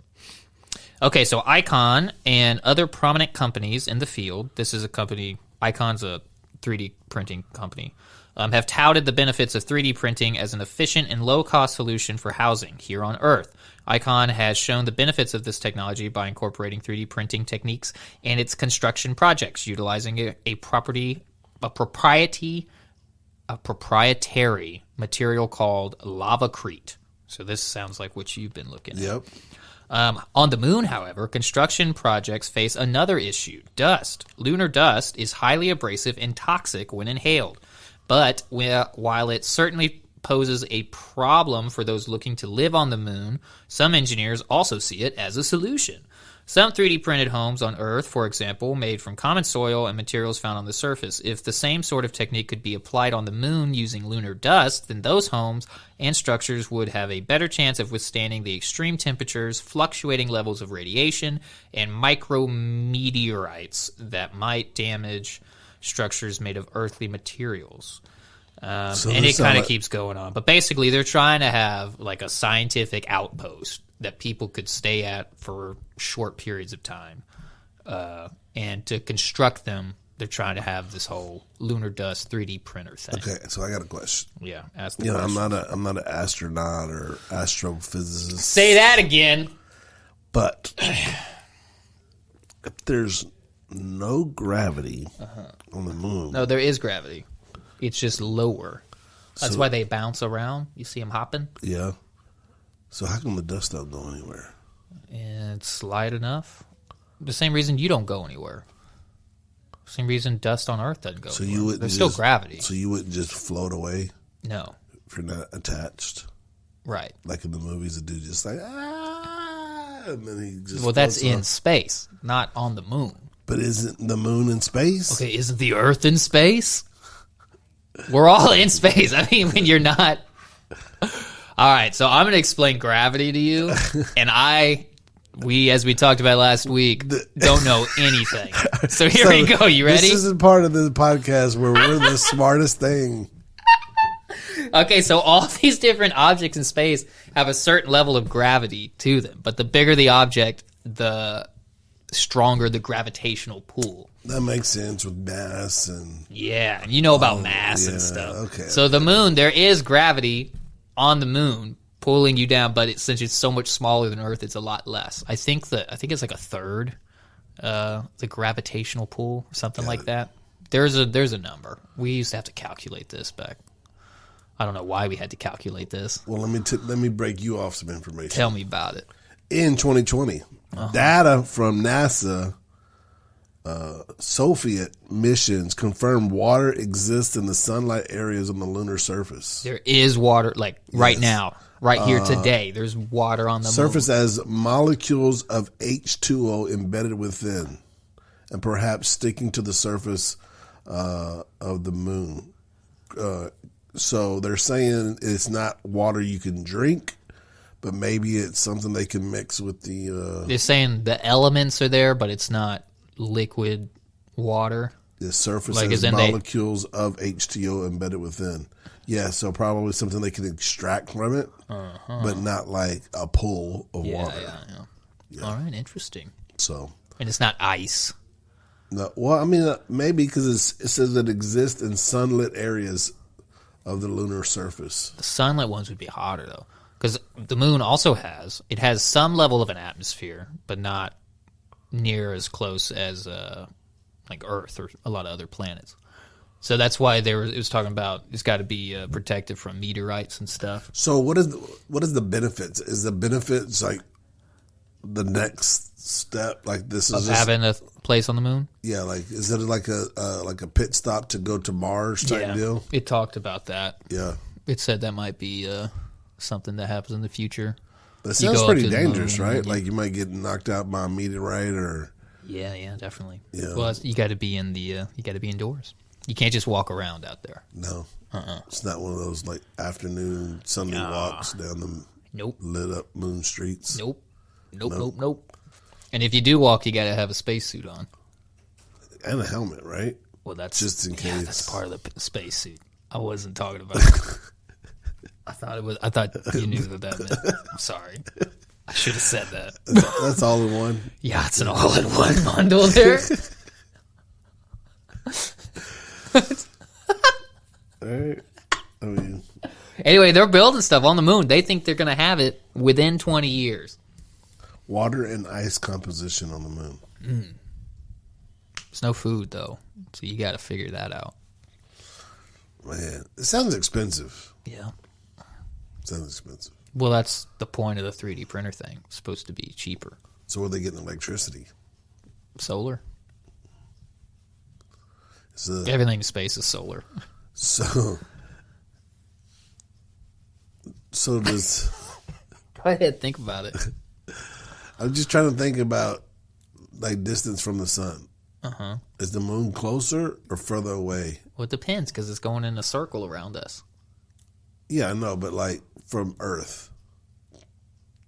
Okay, so Icon and other prominent companies in the field, this is a company, Icon's a 3D printing company, have touted the benefits of 3D printing as an efficient and low-cost solution for housing here on Earth. Icon has shown the benefits of this technology by incorporating 3D printing techniques in its construction projects, utilizing a proprietary material called lavacrete. So this sounds like what you've been looking at. Yep. On the moon, however, construction projects face another issue, dust. Lunar dust is highly abrasive and toxic when inhaled. But while it certainly poses a problem for those looking to live on the moon, some engineers also see it as a solution. Some 3D printed homes on Earth, for example, made from common soil and materials found on the surface. If the same sort of technique could be applied on the moon using lunar dust, then those homes and structures would have a better chance of withstanding the extreme temperatures, fluctuating levels of radiation, and micrometeorites that might damage structures made of earthly materials. And it kind of keeps going on. But basically, they're trying to have like a scientific outpost that people could stay at for short periods of time. And to construct them, they're trying to have this whole lunar dust 3D printer thing. Okay, so I got a question. Yeah, ask the question. I'm not an astronaut or astrophysicist. Say that again. But if there's no gravity on the moon. No, there is gravity. It's just lower. That's why they bounce around. You see them hopping? Yeah. So how come the dust don't go anywhere? And it's light enough. The same reason you don't go anywhere. Same reason dust on Earth doesn't go anywhere. There's still gravity. So you wouldn't just float away? No. If you're not attached? Right. Like in the movies, the dude just like, and then he just. Well, that's in space, not on the moon. But isn't the moon in space? Okay, isn't the Earth in space? We're all in space. I mean, when you're not. All right, so I'm going to explain gravity to you, and we, as we talked about last week, don't know anything. So here we go. You ready? This is part of the podcast where we're the smartest thing. Okay, so all these different objects in space have a certain level of gravity to them, but the bigger the object, the stronger the gravitational pull. That makes sense with mass and... Yeah, and you know about mass and stuff. Okay. So the moon, there is gravity on the moon pulling you down, but since it's so much smaller than Earth, it's a lot less. I think it's like a third, the gravitational pull or something like that. There's a number. We used to have to calculate this back. I don't know why we had to calculate this. Well, let me break you off some information. Tell me about it. In 2020, data from NASA Soviet missions confirmed water exists in the sunlight areas on the lunar surface. There is water, like right now. Right here today, there's water on the surface moon. has molecules of H2O embedded within, and perhaps sticking to the surface of the moon. So they're saying it's not water you can drink, but maybe it's something they can mix with the... They're saying the elements are there, but it's not liquid water. The surface Like, has molecules of H2O embedded within. Yeah, so probably something they can extract from it, but not like a pool of water. Yeah. All right, interesting. So, And it's not ice. no, well, I mean, maybe because it says it exists in sunlit areas of the lunar surface. The sunlit ones would be hotter, though. Because the moon also has some level of an atmosphere, but not near as close as like Earth or a lot of other planets. So that's why it was talking about it's got to be protected from meteorites and stuff. So what is the benefits? Is the benefits like the next step? Like this is Having a place on the moon? Yeah, like is it like a pit stop to go to Mars type deal? It talked about that. Yeah, It said that might be something that happens in the future. but it sounds pretty to the dangerous, moon, right? Like you might get knocked out by a meteorite or Yeah, definitely. Yeah. Well, you got to be indoors. You can't just walk around out there. no. It's not one of those like afternoon Sunday walks down the Nope. lit up moon streets. Nope. And if you do walk, you got to have a spacesuit on. And a helmet, right? Well, that's Just in Yeah, case. that's part of the spacesuit. I wasn't talking about. I thought you knew what that meant. I'm sorry. I should have said that. That's all in one. Yeah, it's an all-in-one bundle there. All right. I mean, Anyway, they're building stuff on the moon. They think they're going to have it within 20 years. water and ice composition on the moon. There's no food, though, so you got to figure that out. Man, it sounds expensive. Yeah. Sounds expensive. Well, that's the point of the 3D printer thing. It's supposed to be cheaper. So where are they getting electricity? Solar. So, Everything in space is solar. so does... Go ahead, think about it. I'm just trying to think about like distance from the sun. Uh-huh. Is the moon closer or further away? Well, it depends, because it's going in a circle around us. Yeah, I know, but like from Earth,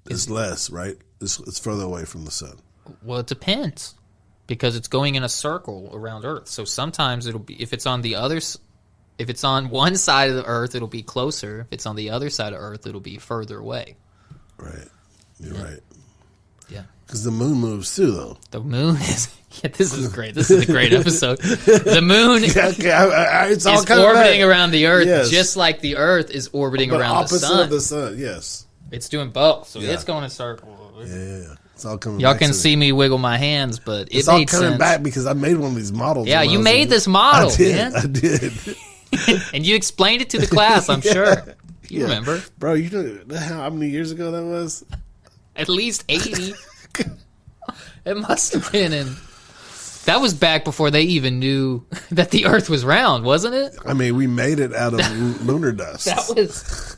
it's less, right? It's further away from the sun. Well, it depends, because it's going in a circle around Earth. So sometimes it'll be, if it's on one side of the Earth, it'll be closer. If it's on the other side of Earth, it'll be further away. Right. You're right. Yeah. Because the moon moves too, though. The moon is... Yeah, this is great. This is a great episode. The moon It's all is kind orbiting of around the Earth, Yes. just like the Earth is orbiting but around the opposite sun. of the sun. Yes. It's doing both, so Yeah. it's going in a circle. Yeah. It's all coming. Y'all back can to see me wiggle my hands, but It's it all made coming sense. back because I made one of these models. Yeah, when I you was made in- this model, I did. man. I did. And you explained it to the class, I'm sure. You Yeah. remember. Bro, you know how many years ago that was? At least 80. It must have been in... That was back before they even knew that the Earth was round, wasn't it? I mean, we made it out of lunar dust. That was...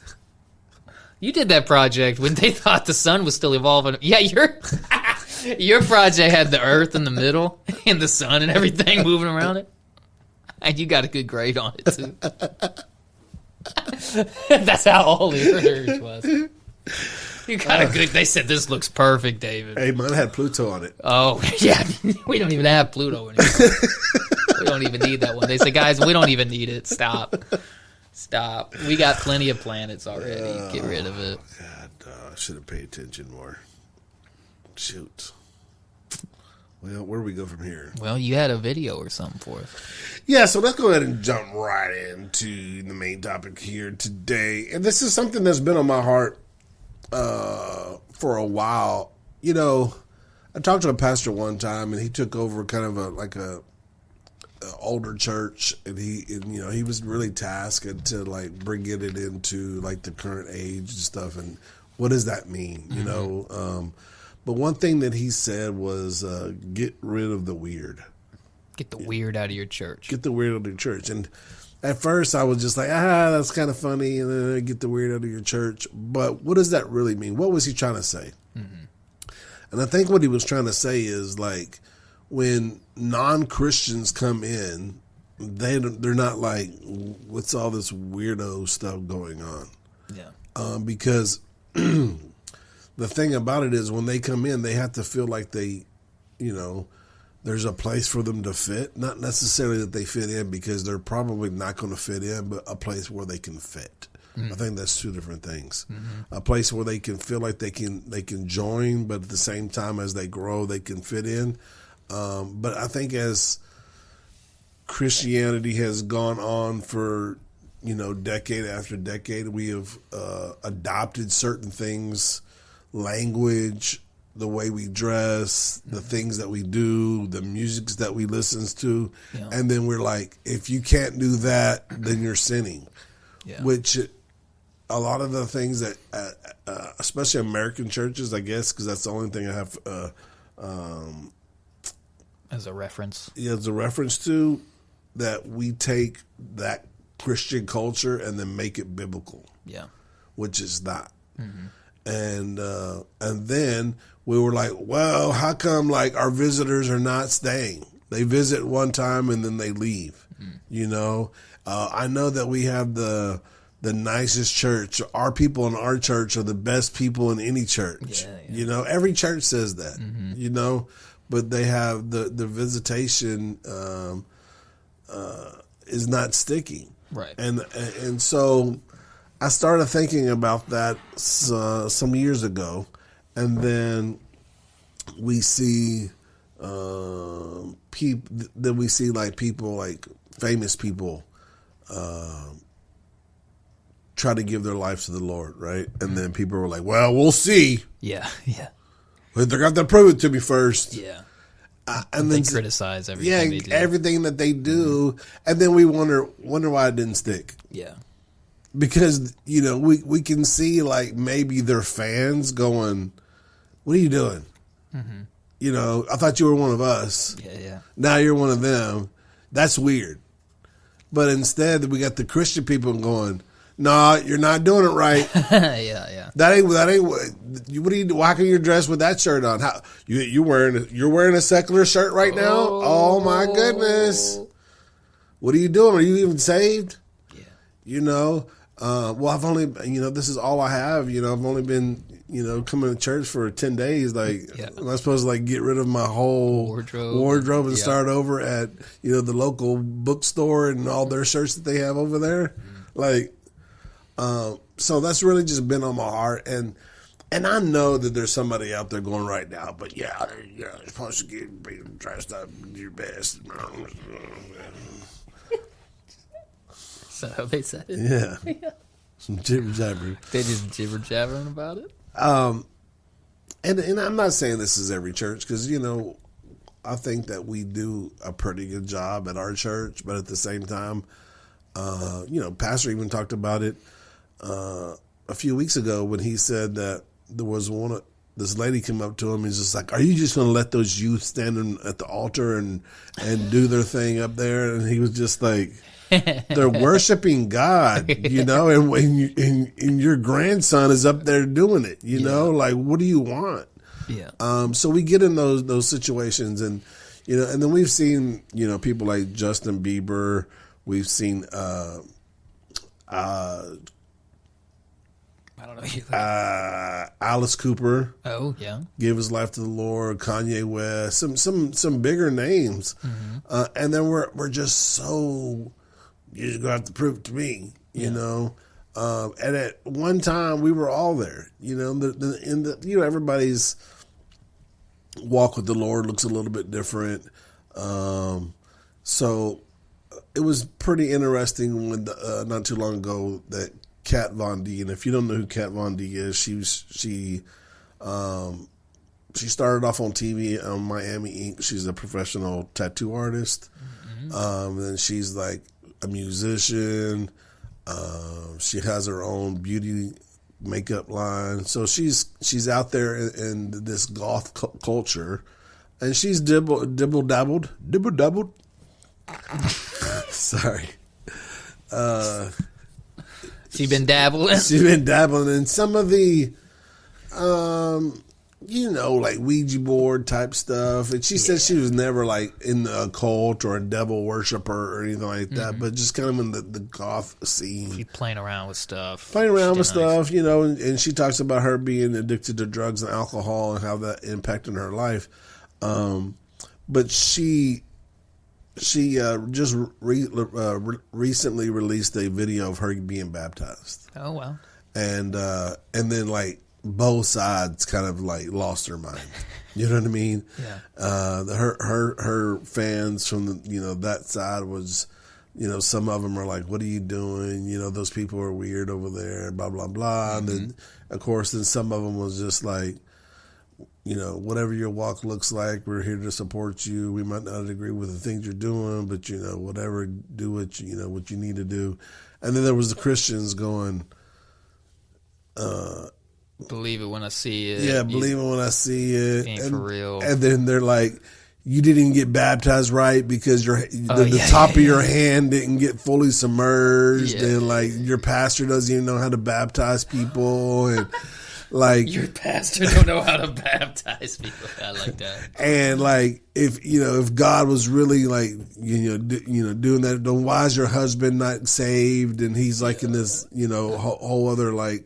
You did that project when they thought the sun was still evolving. Yeah, your project had the Earth in the middle and the sun and everything moving around it. And you got a good grade on it, too. That's how old yours was. You got a good... They said, this looks perfect, David. Hey, mine had Pluto on it. Oh, yeah. We don't even have Pluto anymore. We don't even need that one. They say, guys, we don't even need it. Stop. We got plenty of planets already. Get rid of it. God, I should have paid attention more. Shoot. Well, where do we go from here? Well, you had a video or something for us. Yeah, so let's go ahead and jump right into the main topic here today. And this is something that's been on my heart for a while. You know, I talked to a pastor one time, and he took over kind of a older church, and he was really tasked to like bringing it into like the current age and stuff. And what does that mean? You know, but one thing that he said was get rid of the weird. Get the weird out of your church. Get the weird out of the church. And At first, I was just like, that's kind of funny, and then I get the weird out of your church. But what does that really mean? What was he trying to say? Mm-hmm. And I think what he was trying to say is, like, when non-Christians come in, they're not like, what's all this weirdo stuff going on? Yeah. Because the thing about it is, when they come in, they have to feel like they, there's a place for them to fit. Not necessarily that they fit in, because they're probably not going to fit in, but a place where they can fit. Mm-hmm. I think that's two different things. Mm-hmm. A place where they can feel like they can join, but at the same time as they grow, they can fit in. But I think as Christianity has gone on for, decade after decade, we have adopted certain things, language, the way we dress, the things that we do, the musics that we listen to. Yeah. And then we're like, if you can't do that, then you're sinning. Yeah. Which a lot of the things that, especially American churches, I guess, because that's the only thing I have as a reference. Yeah, as a reference to, that we take that Christian culture and then make it biblical. Yeah. Which is not. Mm-hmm. And then we were like, well, how come like our visitors are not staying? They visit one time and then they leave. Mm. I know that we have the nicest church. Our people in our church are the best people in any church. Yeah. Every church says that. Mm-hmm. But they have the visitation is not sticking. Right. And so I started thinking about that some years ago, and then we see people like famous people try to give their life to the Lord, right? And then people were like, "Well, we'll see." Yeah, yeah. But they're going to prove it to me first. Yeah. And they criticize everything they do. Everything that they do, and then we wonder why it didn't stick. Yeah. Because, we can see, like, maybe their fans going, what are you doing? Mm-hmm. I thought you were one of us. Yeah, yeah. Now you're one of them. That's weird. But instead, we got the Christian people going, no, you're not doing it right. Yeah. That ain't. What do you do? Why can you dress with that shirt on? How you're wearing a secular shirt right now? Oh my goodness! What are you doing? Are you even saved? Yeah. Well, I've only, this is all I have. I've only been, coming to church for 10 days. Like, am I supposed to like get rid of my whole wardrobe and start over at, the local bookstore and all their shirts that they have over there? Mm-hmm. Like. So that's really just been on my heart, and I know that there's somebody out there going right now, but you're supposed to get dressed up your best. Is that how they said it? Yeah. Some jibber jabber. They just jibber jabbering about it. And I'm not saying this is every church, because I think that we do a pretty good job at our church, but at the same time, Pastor even talked about it a few weeks ago when he said that there was this lady came up to him. He's just like, "Are you just going to let those youth stand at the altar and do their thing up there?" And he was just like, "They're worshiping God, and your grandson is up there doing it. Like, what do you want?" Yeah. So we get in those situations, and and then we've seen people like Justin Bieber. We've seen I don't know. Alice Cooper. Oh yeah. Give his life to the Lord. Kanye West. Some bigger names. Mm-hmm. And then we're just so, you're just gonna have to prove it to me. And at one time we were all there. Everybody's walk with the Lord looks a little bit different. So it was pretty interesting when not too long ago that Kat Von D, and if you don't know who Kat Von D is, she started off on TV on Miami Ink. She's a professional tattoo artist. Mm-hmm. And she's like a musician. She has her own beauty makeup line. So she's out there in this goth culture, and she's dibble dabbled. Sorry. She been dabbling. She's been dabbling in some of the, like Ouija board type stuff. And she said she was never like in the occult or a devil worshiper or anything like that, but just kind of in the goth scene. She's playing around with stuff. And she talks about her being addicted to drugs and alcohol and how that impacted her life. But she just recently released a video of her being baptized. Oh, wow. And then like both sides kind of like lost their mind. You know what I mean? Yeah. Her fans from that side was, some of them are like, "What are you doing? Those people are weird over there." Blah blah blah. And then of course, then some of them was just like, whatever your walk looks like, we're here to support you. We might not agree with the things you're doing, but whatever, do what what you need to do. And then there was the Christians going, believe it when I see it. Yeah, believe it when I see it. Ain't for real. And then they're like, you didn't get baptized right because the top of your hand didn't get fully submerged, and like your pastor doesn't even know how to baptize people, and like your pastor don't know how to baptize people. I like that. And like if God was really like doing that, then why is your husband not saved? And he's like in this whole other like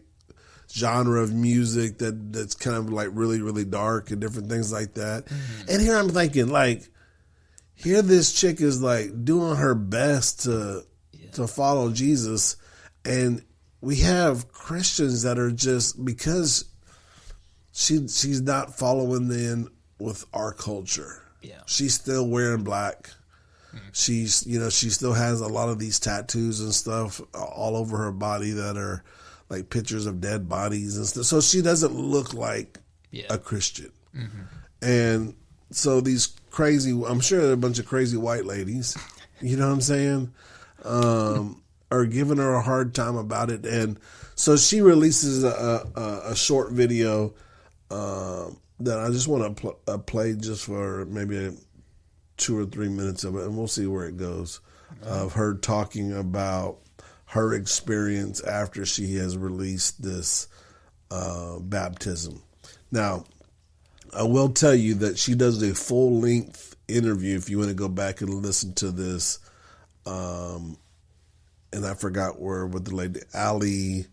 genre of music that's kind of like really, really dark and different things like that. And here I'm thinking, like, here this chick is like doing her best to follow Jesus, and we have Christians that are just, because she's not following in with our culture. Yeah. She's still wearing black. She's she still has a lot of these tattoos and stuff all over her body that are like pictures of dead bodies and stuff. So she doesn't look like a Christian. And so these crazy, I'm sure there are a bunch of crazy white ladies, you know what I'm saying, are giving her a hard time about it. And so she releases a short video that I just want to play just for maybe 2 or 3 minutes of it, and we'll see where it goes, of her talking about her experience after she has released this baptism. Now, I will tell you that she does a full-length interview if you want to go back and listen to this. And I forgot what the lady, Allie,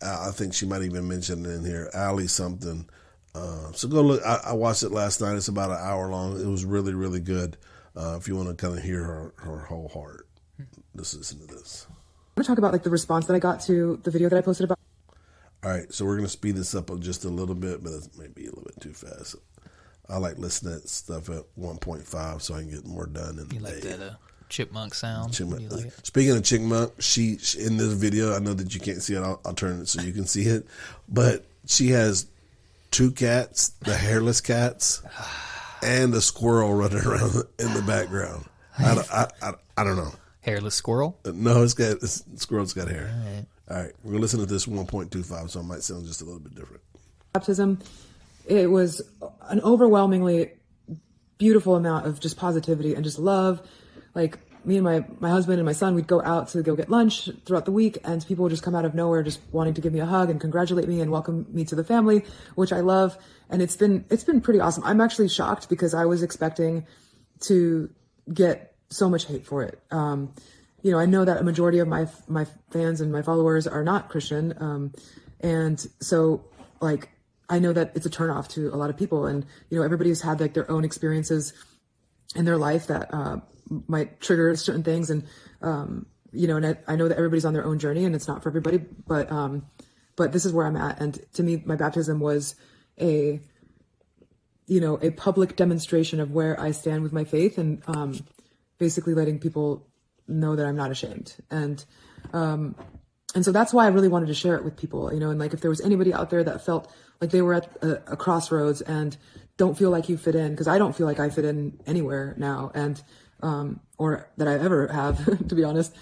I think she might even mention it in here, Allie something. So go look. I watched it last night. It's about an hour long. It was really, really good. If you want to kind of hear her whole heart, just listen to this. I want to talk about like the response that I got to the video that I posted about. All right, so we're going to speed this up just a little bit, but it might be a little bit too fast. I like listening to stuff at 1.5 so I can get more done in the day. You like that chipmunk sound? Chipmunk. Like it? Speaking of chipmunk, she in this video, I know that you can't see it. I'll turn it so you can see it. But she has 2 cats, the hairless cats, and a squirrel running around in the background. I don't know. Hairless squirrel? No, squirrel's got hair. All right, we're going to listen to this 1.25, so it might sound just a little bit different. Baptism, it was an overwhelmingly beautiful amount of just positivity and just love. Like, me and my husband and my son, we'd go out to go get lunch throughout the week, and people would just come out of nowhere just wanting to give me a hug and congratulate me and welcome me to the family, which I love. And it's been pretty awesome. I'm actually shocked because I was expecting to get so much hate for it. I know that a majority of my fans and my followers are not Christian. And so like, I know that it's a turnoff to a lot of people, and, everybody's had like their own experiences in their life that, might trigger certain things. And, and I know that everybody's on their own journey and it's not for everybody, but this is where I'm at. And to me, my baptism was a public demonstration of where I stand with my faith, and, basically letting people know that I'm not ashamed. And so that's why I really wanted to share it with people, and like, if there was anybody out there that felt like they were at a crossroads and don't feel like you fit in, because I don't feel like I fit in anywhere now. And, or that I ever have, to be honest,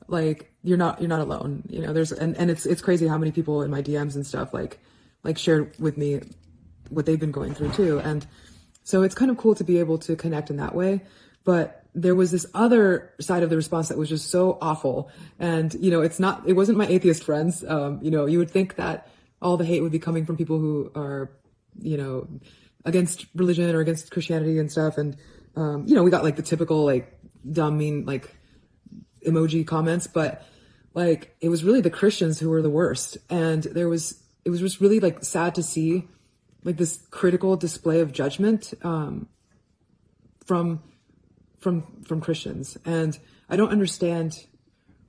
like, you're not alone, and it's crazy how many people in my DMs and stuff, like shared with me what they've been going through too. And so it's kind of cool to be able to connect in that way. But there was this other side of the response that was just so awful. And, you know, it wasn't my atheist friends. You know, you would think that all the hate would be coming from people who are, you know, against religion or against Christianity and stuff. And, you know, we got like the typical, like, dumb, mean, like, emoji comments, but like, it was really the Christians who were the worst. And it was just really like sad to see like this critical display of judgment, from Christians. And I don't understand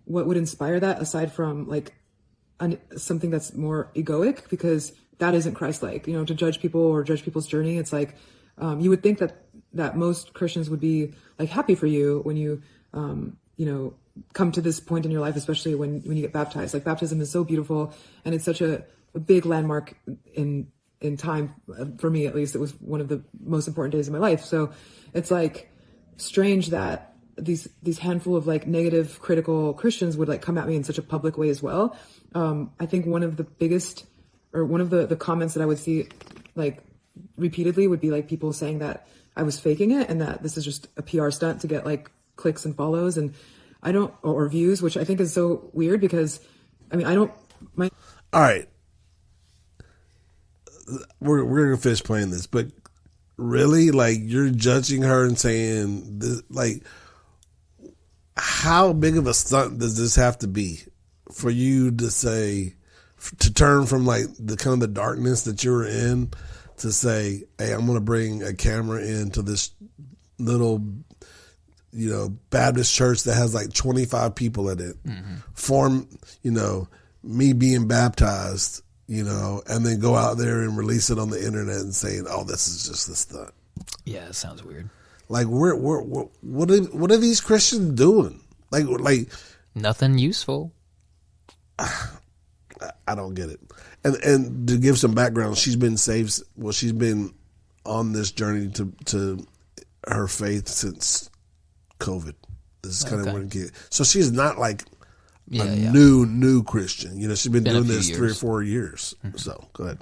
what would inspire that aside from like something that's more egoic, because that isn't Christ-like, you know, to judge people or judge people's journey. It's like, you would think that most Christians would be like happy for you when you, you know, come to this point in your life, especially when you get baptized. Like, baptism is so beautiful, and it's such a big landmark in time. For me, at least, it was one of the most important days of my life. So it's like strange that these handful of like negative, critical Christians would like come at me in such a public way as well. I think one of the biggest, or one of the comments that I would see like repeatedly would be like people saying that I was faking it and that this is just a PR stunt to get like clicks and follows, and I don't, or views, which I think is so weird because, I mean, all right, we're gonna finish playing this, but really, like, you're judging her and saying this, like, how big of a stunt does this have to be for you to say, to turn from like the kind of the darkness that you were in to say, hey, I'm gonna bring a camera into this little, you know, Baptist church that has like 25 people in it, form, you know, me being baptized, you know, and then go out there and release it on the internet and saying, oh, this is just a stunt. Yeah, it sounds weird. Like, what are these Christians doing? Like nothing useful. I don't get it. And to give some background, she's been saved. Well, she's been on this journey to her faith since COVID. This is kind of when it gets. So she's not like new Christian. You know, she's been doing this 3 or 4 years. So go ahead.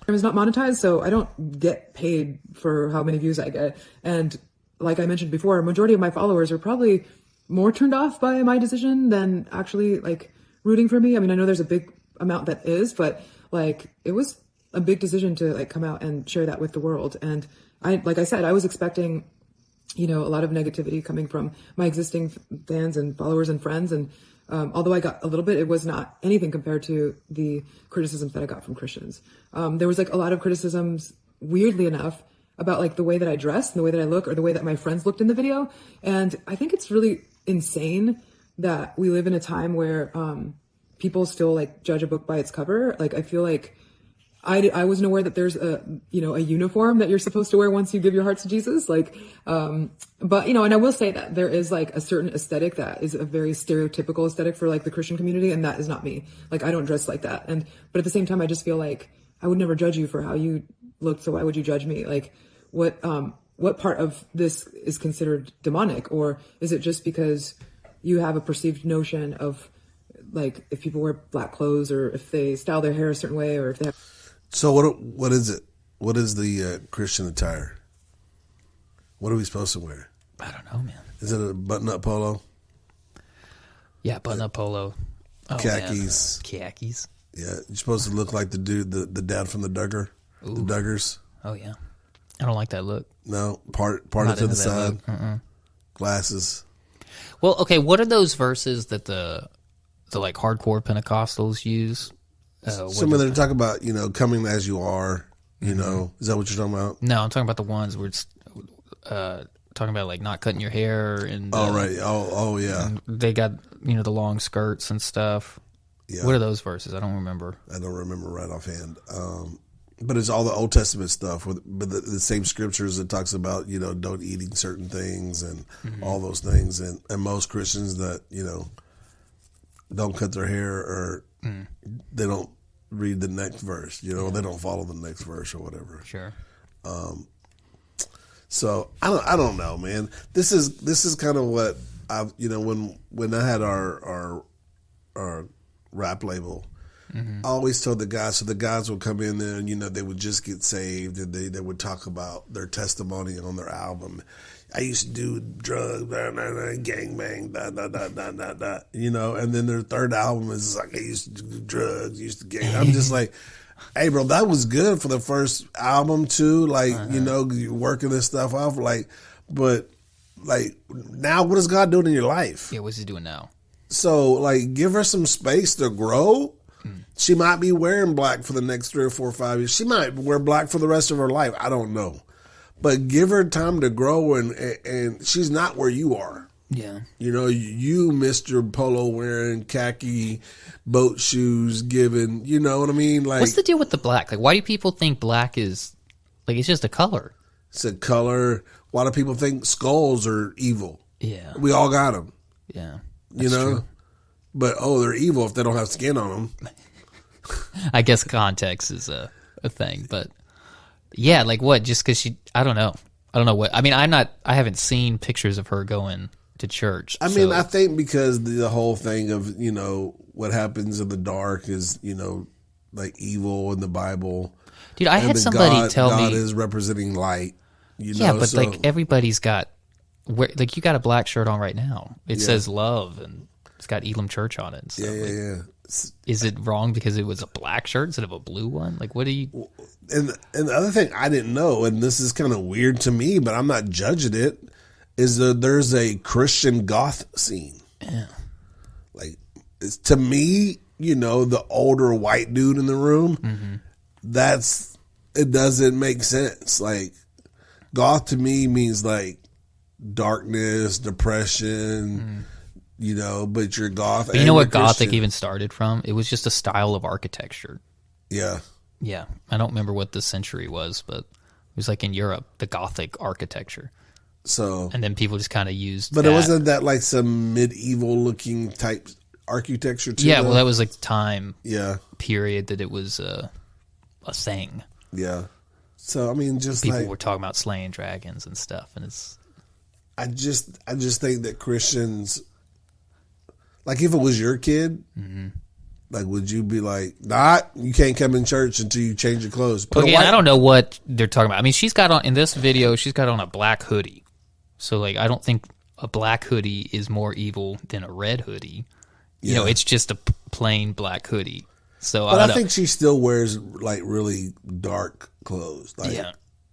It was not monetized, so I don't get paid for how many views I get. And like I mentioned before, a majority of my followers are probably more turned off by my decision than actually like rooting for me. I mean, I know there's a big amount that is, but like it was a big decision to like come out and share that with the world. And like I said, I was expecting, you know, a lot of negativity coming from my existing fans and followers and friends. And although I got a little bit, it was not anything compared to the criticisms that I got from Christians. There was like a lot of criticisms, weirdly enough, about like the way that I dress and the way that I look, or the way that my friends looked in the video. And I think it's really insane that we live in a time where people still like judge a book by its cover. Like, I feel like I wasn't aware that there's a uniform that you're supposed to wear once you give your heart to Jesus. Like, but you know, and I will say that there is like a certain aesthetic that is a very stereotypical aesthetic for like the Christian community. And that is not me. Like, I don't dress like that. But at the same time, I just feel like I would never judge you for how you look. So why would you judge me? Like, what part of this is considered demonic? Or is it just because you have a perceived notion of like, if people wear black clothes, or if they style their hair a certain way, or if they have... So what is it? What is the Christian attire? What are we supposed to wear? I don't know, man. Is it a button-up polo? Yeah, button-up polo. Oh, khakis. Man. Khakis. Yeah, you're supposed to look like the dude, the dad from the Duggars. Oh yeah, I don't like that look. No, part it to the side. Glasses. Well, okay. What are those verses that the like hardcore Pentecostals use? Some of them talk about, you know, coming as you are. You know, is that what you're talking about? No, I'm talking about the ones where it's talking about like not cutting your hair and. Oh right. Oh yeah. They got, you know, the long skirts and stuff. Yeah. What are those verses? I don't remember. I don't remember right offhand. But it's all the Old Testament stuff with the same scriptures that talks about, you know, don't eating certain things and all those things. And most Christians that, you know, don't cut their hair, or they don't read the next verse, you know, they don't follow the next verse or whatever. Sure. So I don't know, man. This is kind of what I've, you know, when I had our rap label, I always told the guys, so the guys would come in there and, they would just get saved and they would talk about their testimony on their album. I used to do drugs, gangbang, and then their third album is like, I used to do drugs, used to gang. I'm just like, hey, bro, that was good for the first album too. Like, you're working this stuff off, but now what is God doing in your life? Yeah, what's he doing now? So, give her some space to grow. She might be wearing black for the next 3 or 4 or 5 years. She might wear black for the rest of her life. I don't know. But give her time to grow, and she's not where you are. Yeah. You, Mr. Polo wearing khaki boat shoes, giving, you know what I mean? What's the deal with the black? Why do people think black is, it's just a color? It's a color. Why do people think skulls are evil? Yeah. We all got them. Yeah. That's true. But, they're evil if they don't have skin on them. I guess context is a thing, but yeah, what? Just because I don't know. I don't know what. I mean, I haven't seen pictures of her going to church. I mean, I think because the whole thing of, what happens in the dark is, evil in the Bible. Dude, I had somebody tell me. God is representing light. Yeah, but everybody's got, you got a black shirt on right now. It says love and it's got Elam Church on it. And stuff. Yeah. Is it wrong because it was a black shirt instead of a blue one? What do you? And the other thing I didn't know, and this is kind of weird to me, but I'm not judging it, is that there's a Christian goth scene. Yeah. It's, to me, the older white dude in the room, it doesn't make sense. Goth to me means darkness, depression, but you're goth. But you know what Gothic even started from? It was just a style of architecture. Yeah. Yeah. I don't remember what the century was, but it was in Europe, the Gothic architecture. So, and then people just kind of used but it wasn't that some medieval looking type architecture too? Yeah, well, that was the time period that it was a thing. Yeah. So, I mean, just people were talking about slaying dragons and stuff, and it's... I just think that Christians... if it was your kid, would you be you can't come in church until you change your clothes? I don't know what they're talking about. I mean, she's got on, in this video, she's got on a black hoodie. So, I don't think a black hoodie is more evil than a red hoodie. Yeah. It's just a plain black hoodie. So, but I think she still wears, really dark clothes.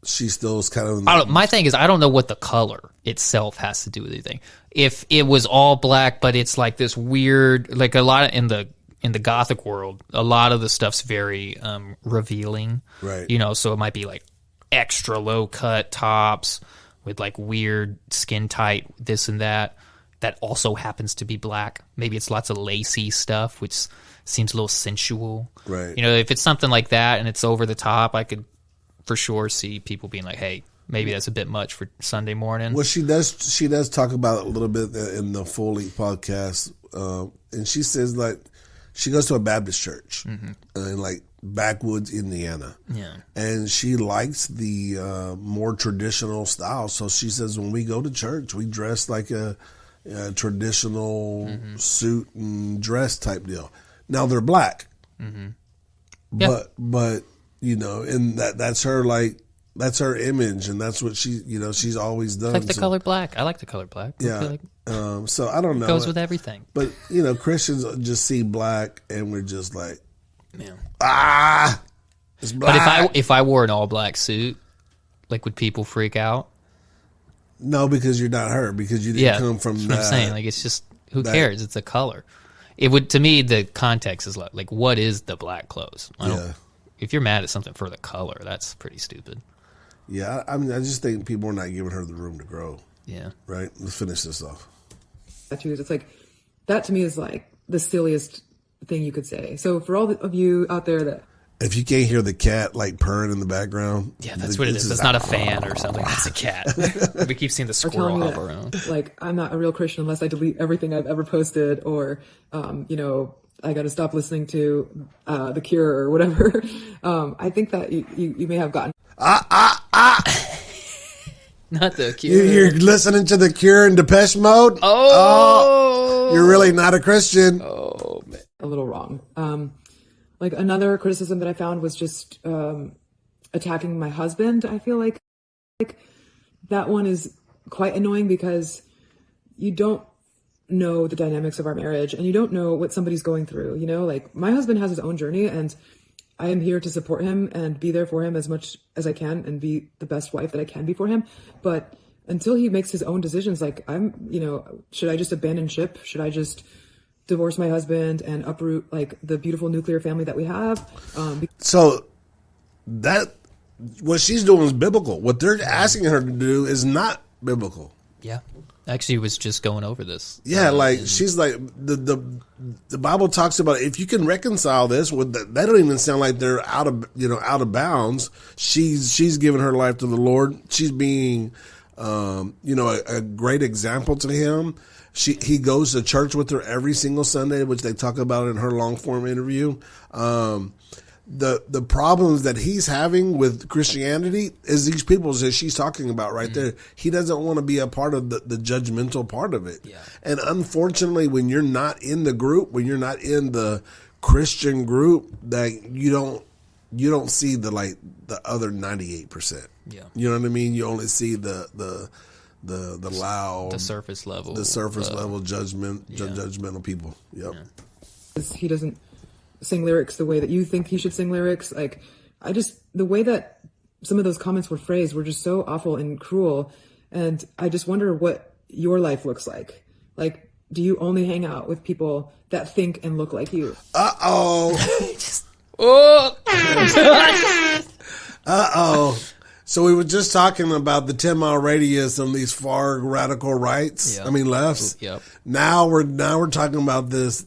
She still is kind of... my thing is, I don't know what the color itself has to do with anything. If it was all black, but it's this weird, a lot of, in the Gothic world, a lot of the stuff's very revealing. Right. So it might be extra low cut tops with weird skin tight this and that. That also happens to be black. Maybe it's lots of lacy stuff, which seems a little sensual. Right. If it's something like that and it's over the top, I could for sure see people being hey, maybe that's a bit much for Sunday morning. Well, she does talk about it a little bit in the Foley podcast, and she says she goes to a Baptist church in backwoods Indiana. Yeah, and she likes the more traditional style. So she says when we go to church, we dress like a traditional suit and dress type deal. Now they're black, but and that's her that's her image, and that's what she's always done. It's the color black. I like the color black. Yeah. So I don't know. It goes with everything. But Christians just see black, and we're just it's black. But if I wore an all black suit, would people freak out? No, because you're not her. Because you didn't come from that. That's what I'm saying. It's just who cares? It's a color. It would, to me, the context is what is the black clothes? If you're mad at something for the color, that's pretty stupid. Yeah, I mean, I just think people are not giving her the room to grow. Yeah. Right? Let's finish this off. It's that to me is the silliest thing you could say. So for all of you out there that... If you can't hear the cat purring in the background... Yeah, that's what it is. It's not a fan or something. It's a cat. We keep seeing the squirrel hop around. I'm not a real Christian unless I delete everything I've ever posted, or, I got to stop listening to The Cure or whatever. I think that you may have gotten... Not The Cure. You're listening to The Cure in Depeche Mode? Oh! You're really not a Christian. Oh, man. A little wrong. Like another criticism that I found was just attacking my husband. I feel like that one is quite annoying because you don't know the dynamics of our marriage and you don't know what somebody's going through. You know, like my husband has his own journey and I am here to support him and be there for him as much as I can and be the best wife that I can be for him. But until he makes his own decisions, like should I just abandon ship? Should I just divorce my husband and uproot like the beautiful nuclear family that we have? So that what she's doing is biblical. What they're asking her to do is not biblical. Yeah. Actually, was just going over this. Yeah, she's like the Bible talks about if you can reconcile this with that don't even sound like they're out of bounds. She's giving her life to the Lord. She's being a great example to him. He goes to church with her every single Sunday, which they talk about in her long form interview. The problems that he's having with Christianity is these people that she's talking about right there. He doesn't want to be a part of the judgmental part of it. Yeah. And unfortunately, when you're not in the group, when you're not in the Christian group, that you don't see the other 98%. Yeah. You know what I mean? You only see the loud, the surface level, judgmental people. Yep. Yeah. He doesn't sing lyrics the way that you think he should sing lyrics. Like, the way that some of those comments were phrased were just so awful and cruel. And I just wonder what your life looks like. Like, do you only hang out with people that think and look like you? So we were just talking about the 10-mile radius on these far radical rights. Yep. I mean lefts. Yep. Now we're talking about this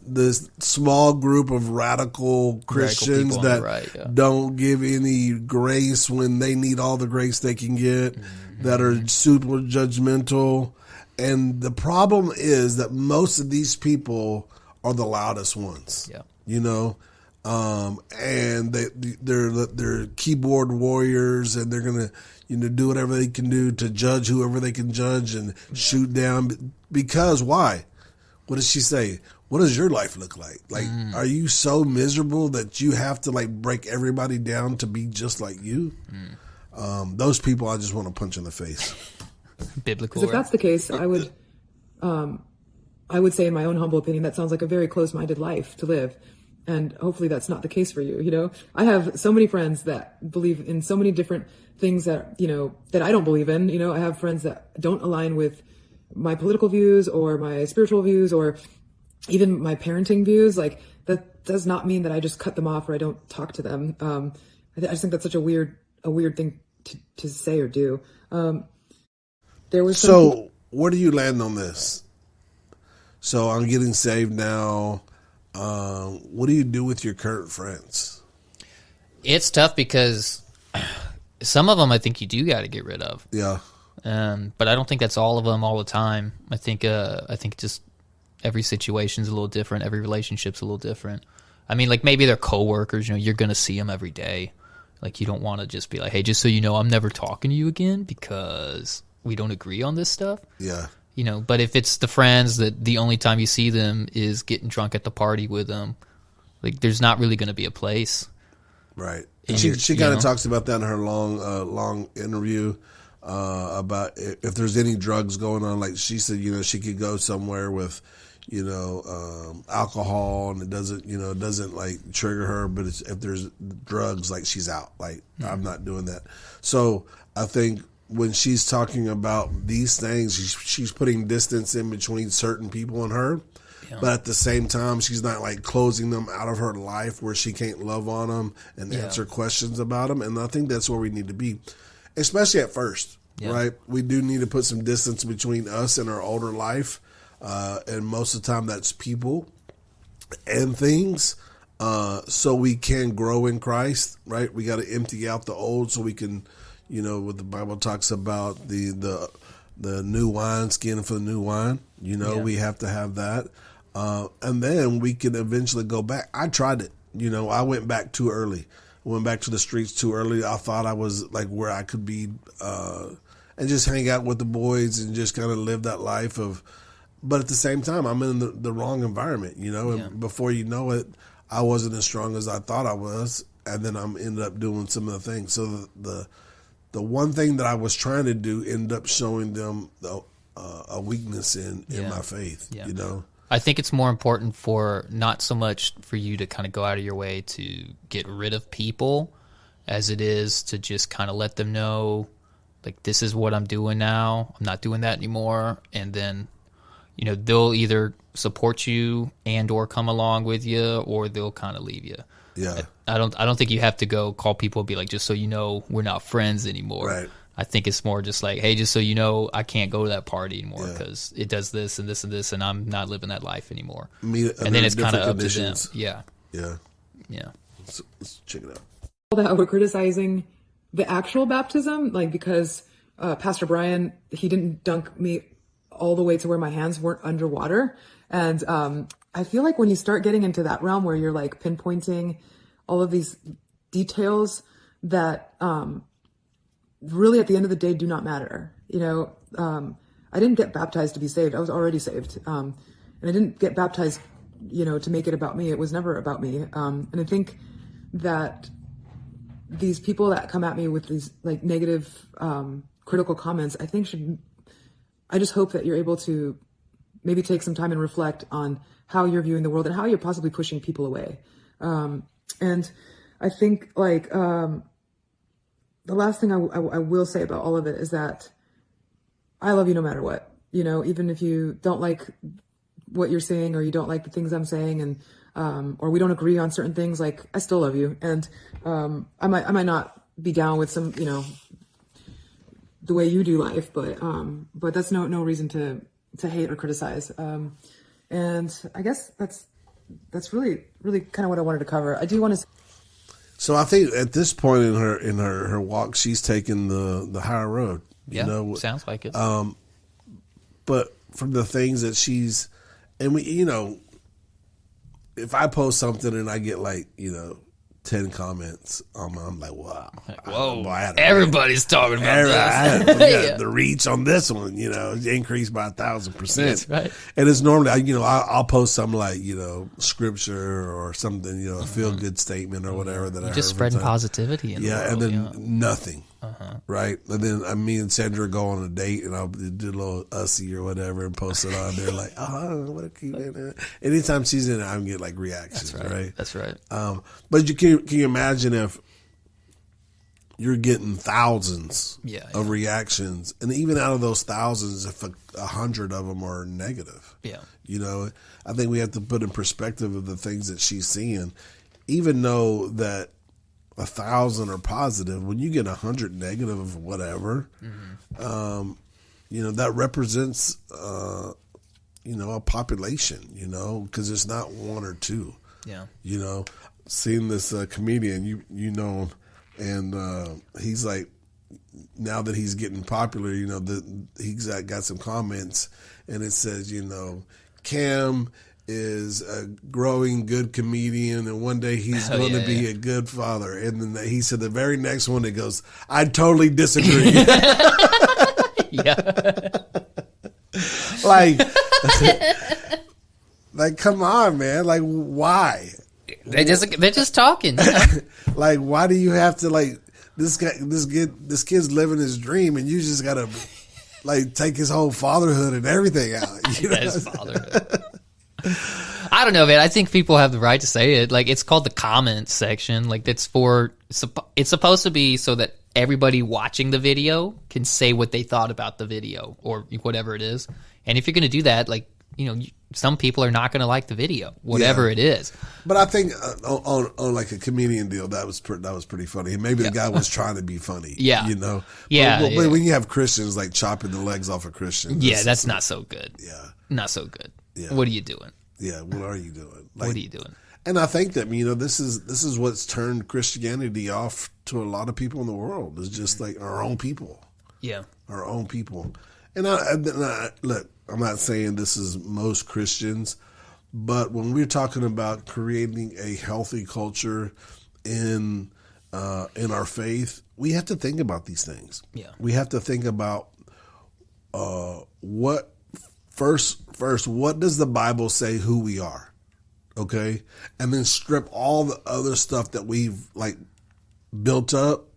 small group of radical Christians that don't give any grace when they need all the grace they can get, that are super judgmental. And the problem is that most of these people are the loudest ones. Yeah. You know? And they're keyboard warriors, and they're gonna do whatever they can do to judge whoever they can judge and shoot down. Because why? What does she say? What does your life look like? Like, are you so miserable that you have to break everybody down to be just like you? Those people I just want to punch in the face. Biblical. Because if that's the case, I would say, in my own humble opinion, that sounds like a very close-minded life to live. And hopefully that's not the case for you. You know, I have so many friends that believe in so many different things that, that I don't believe in. You know, I have friends that don't align with my political views or my spiritual views or even my parenting views. Like, that does not mean that I just cut them off or I don't talk to them. I just think that's such a weird thing to say or do. There was where do you land on this? So I'm getting saved now. What do you do with your current friends? It's tough because some of them I think you do got to get rid of. Yeah. But I don't think that's all of them all the time. I think just every situation's a little different. Every relationship's a little different. I mean, like maybe they're coworkers. You're going to see them every day. Like you don't want to just be like, hey, just so you know, I'm never talking to you again because we don't agree on this stuff. Yeah. But if it's the friends that the only time you see them is getting drunk at the party with them, like there's not really going to be a place. Right. And she kind of talks about that in her long interview about if there's any drugs going on. Like she said, she could go somewhere with, alcohol and it doesn't like trigger her. But if there's drugs, like she's out. Like I'm not doing that. So I think when she's talking about these things, she's putting distance in between certain people and her. Yeah. But at the same time, she's not like closing them out of her life where she can't love on them and answer questions about them. And I think that's where we need to be, especially at first, right? We do need to put some distance between us and our older life. And most of the time that's people and things. So we can grow in Christ, right? We got to empty out the old so we can, what the Bible talks about the new wine skin for the new wine. We have to have that. And then we can eventually go back. I tried it. I went back too early. Went back to the streets too early. I thought I was like where I could be and just hang out with the boys and just kind of live that life of. But at the same time, I'm in the wrong environment, and before you know it, I wasn't as strong as I thought I was, and then I'm ended up doing some of the things. So the one thing that I was trying to do ended up showing them a weakness in my faith. Yeah. You know, I think it's more important for not so much for you to kind of go out of your way to get rid of people as it is to just kind of let them know, like, this is what I'm doing now. I'm not doing that anymore. And then, you know, they'll either support you and or come along with you, or they'll kind of leave you. Yeah. I don't think you have to go call people and be like, just so you know, we're not friends anymore. Right. I think it's more just like, hey, just so you know, I can't go to that party anymore because it does this and this and this, and I'm not living that life anymore. And then it's kind of up to them. Yeah. Yeah. Yeah. Let's check it out. That we're criticizing the actual baptism, like, because Pastor Brian, he didn't dunk me all the way to where my hands weren't underwater. And I feel like when you start getting into that realm where you're like pinpointing all of these details that really at the end of the day do not matter. You know, I didn't get baptized to be saved. I was already saved. And I didn't get baptized, you know, to make it about me. It was never about me. And I think that these people that come at me with these like negative, critical comments, I just hope that you're able to maybe take some time and reflect on how you're viewing the world and how you're possibly pushing people away. And I think like, the last thing I will say about all of it is that I love you no matter what, you know, even if you don't like what you're saying or you don't like the things I'm saying and, or we don't agree on certain things, like I still love you. And, I might not be down with some, you know, the way you do life, but that's no reason to hate or criticize. And I guess that's really, really kind of what I wanted to cover. I do want to. So I think at this point in her walk, she's taking the higher road. Yeah, you know? sounds like it. But from the things that and we, you know, if I post something and I get like, you know, 10 comments, I'm like, wow. Whoa, boy, everybody's talking about that. The reach on this one, you know, increased by 1,000%. That's right. And it's normally, you know, I'll post something like, you know, scripture or something, you know, a feel good statement or whatever that You're I just heard spreading from time. positivity in the world. And then nothing. Right. And then me and Sandra go on a date and I'll do a little ussy or whatever and post it on there like, oh, what a cute. Anytime she's in it, I can get like reactions. That's right. That's right. But can you imagine if you're getting thousands of reactions, and even out of those thousands, if 100 of them are negative, you know, I think we have to put in perspective of the things that she's seeing, even though that 1,000 are positive. When you get 100 negative of whatever, you know, that represents, you know, a population, you know, because it's not one or two. Yeah. You know, seeing this comedian, you know, and he's like, now that he's getting popular, you know, he's got some comments, and it says, you know, Cam is a growing good comedian, and one day he's going to be a good father. And then he said the very next one, it goes, I totally disagree. like, come on, man. Like, why? They're just talking. Like, why do you have to like this kid's living his dream, and you just gotta like take his whole fatherhood and everything out? You know? His fatherhood. I don't know, man. I think people have the right to say it. Like, it's called the comments section. Like, it's supposed to be so that everybody watching the video can say what they thought about the video or whatever it is. And if you're going to do that, like, you know, some people are not going to like the video, whatever it is. But I think on like a comedian deal, that was pretty funny. Maybe the guy was trying to be funny. Yeah, you know. But when you have Christians like chopping the legs off a Christian, that's not so good. Yeah, not so good. Yeah. What are you doing? Yeah, what are you doing? Like, what are you doing? And I think that, you know, this is what's turned Christianity off to a lot of people in the world. It's just like our own people. Yeah, our own people. And I look, I'm not saying this is most Christians, but when we're talking about creating a healthy culture in our faith, we have to think about these things. Yeah, we have to think about what does the Bible say who we are? okay, and then strip all the other stuff that we've like built up.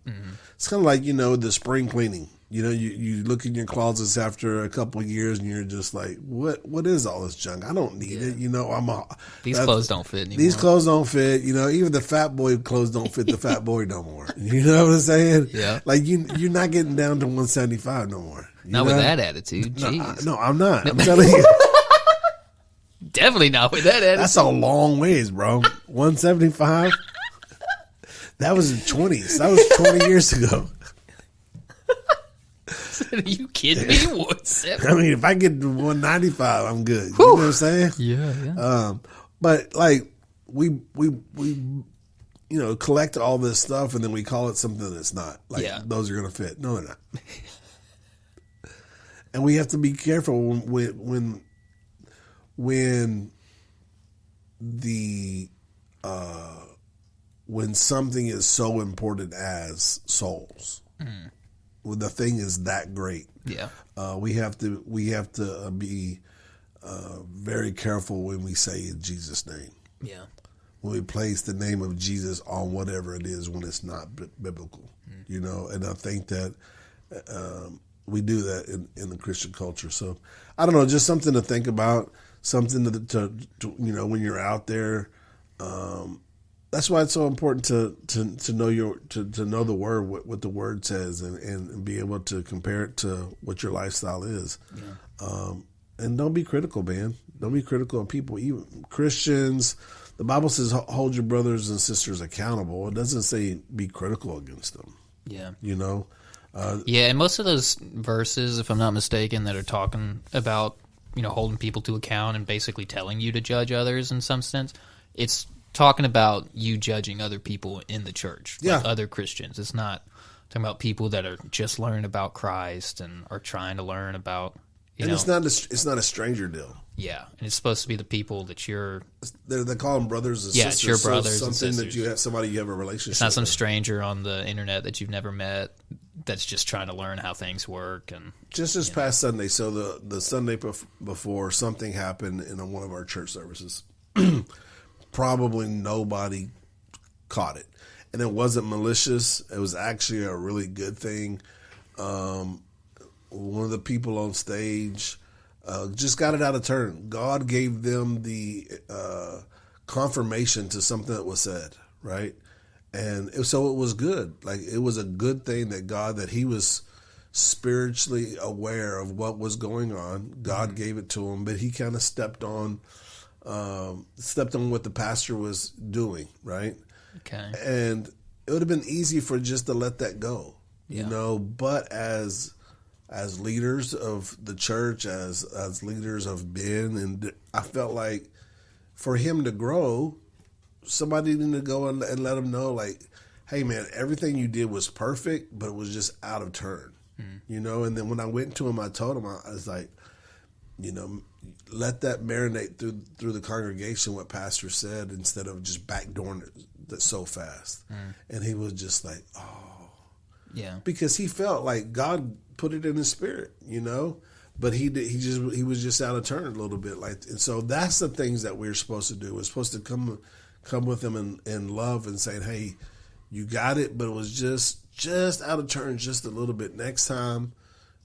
It's kind of like, the spring cleaning. You look in your closets after a couple of years and you're just like, what is all this junk? I don't need it. These clothes don't fit anymore. These clothes don't fit. Even the fat boy clothes don't fit the fat boy no more. You know what I'm saying? Yeah. Like you're not getting down to 175 no more. Not with that attitude. Jeez. No, I'm not. I'm telling you. Definitely not with that attitude. That's a long ways, bro. 175? That was in 20s. That was 20 years ago. Are you kidding me? 170? I mean, if I get to 195, I'm good. You know what I'm saying? Yeah. But like we collect all this stuff and then we call it something that's not. Like those are gonna fit. No, they're not. And we have to be careful when something is so important as souls. When the thing is that great. Yeah. We have to be very careful when we say in Jesus' name. Yeah. When we place the name of Jesus on whatever it is when it's not biblical, and I think that we do that in the Christian culture. So I don't know, just something to think about, something to when you're out there. That's why it's so important to know to know the word, what the word says, and be able to compare it to what your lifestyle is. Yeah. And don't be critical, man. Don't be critical of people, even Christians. The Bible says hold your brothers and sisters accountable. It doesn't say be critical against them. Yeah. Yeah, and most of those verses, if I'm not mistaken, that are talking about holding people to account and basically telling you to judge others in some sense, it's talking about you judging other people in the church, like other Christians. It's not talking about people that are just learning about Christ and are trying to learn about, it's not a stranger deal. Yeah, and it's supposed to be the people that you're. They call them brothers and sisters. Yeah, it's your brothers and sisters. Something that you have, somebody you have a relationship. It's not some with. Stranger on the internet that you've never met that's just trying to learn how things work. And just this past Sunday, so the Sunday before, something happened in one of our church services. Probably nobody caught it, and it wasn't malicious. It was actually a really good thing. One of the people on stage just got it out of turn. God gave them the confirmation to something that was said, right? And so it was good. Like, it was a good thing that he was spiritually aware of what was going on. God gave it to him, but he kind of stepped on what the pastor was doing, right? Okay. And it would have been easy for just to let that go, but as leaders of the church, as leaders of Ben, and I felt like for him to grow, somebody needed to go and let him know, like, hey man, everything you did was perfect, but it was just out of turn, and then when I went to him, I told him, I was like, let that marinate through the congregation, what pastor said, instead of just backdooring it so fast. And he was just like, oh, yeah, because he felt like God put it in his spirit, but he was just out of turn a little bit, like, and so that's the things that we're supposed to do. We're supposed to come with him in love and saying, hey, you got it, but it was just out of turn just a little bit. Next time,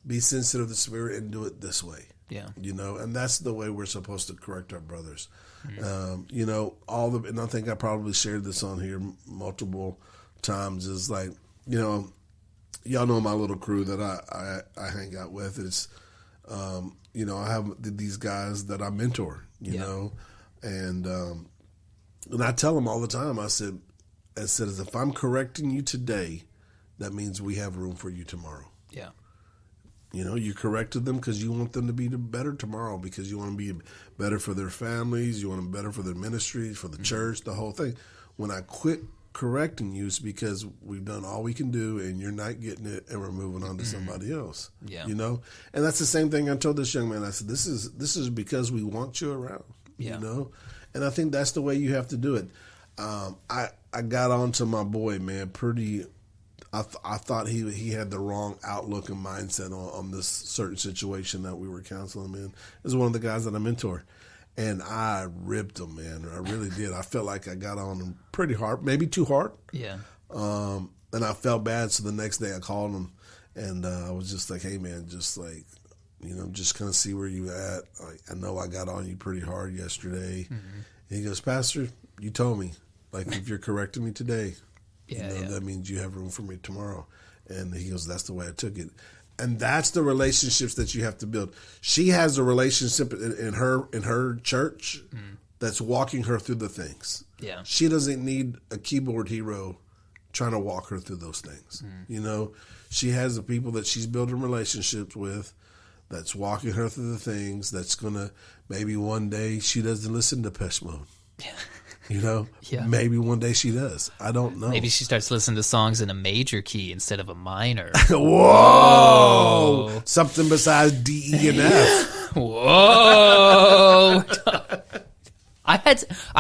be sensitive to the spirit and do it this way. Yeah. And that's the way we're supposed to correct our brothers. Mm-hmm. And I think I probably shared this on here multiple times, is like, y'all know my little crew that I hang out with. It's, I have these guys that I mentor, and I tell them all the time, I said, if I'm correcting you today, that means we have room for you tomorrow. Yeah. You corrected them because you want them to be better tomorrow, because you want to be better for their families, you want them better for their ministries, for the church, the whole thing. When I quit correcting you, it's because we've done all we can do and you're not getting it and we're moving on to somebody else. Yeah. And that's the same thing I told this young man. I said, this is because we want you around, and I think that's the way you have to do it. I got on to my boy, man, pretty. I thought he had the wrong outlook and mindset on this certain situation that we were counseling him in. This is one of the guys that I mentor. and I ripped them, man. I really did. I felt like I got on them pretty hard, maybe too hard. Yeah. And I felt bad, so the next day I called him, and I was just like, hey, man, just like, just kind of see where you at. I know I got on you pretty hard yesterday. Mm-hmm. And he goes, Pastor, you told me, like, if you're correcting me today, that means you have room for me tomorrow. And he goes, that's the way I took it. And that's the relationships that you have to build. She has a relationship in her church that's walking her through the things. Yeah. She doesn't need a keyboard hero trying to walk her through those things. She has the people that she's building relationships with that's walking her through the things that's going to, maybe one day she doesn't listen to Depeche Mode. Yeah. Maybe one day she does. I don't know. Maybe she starts listening to songs in a major key instead of a minor. Whoa! Something besides D, E, and F. Whoa! I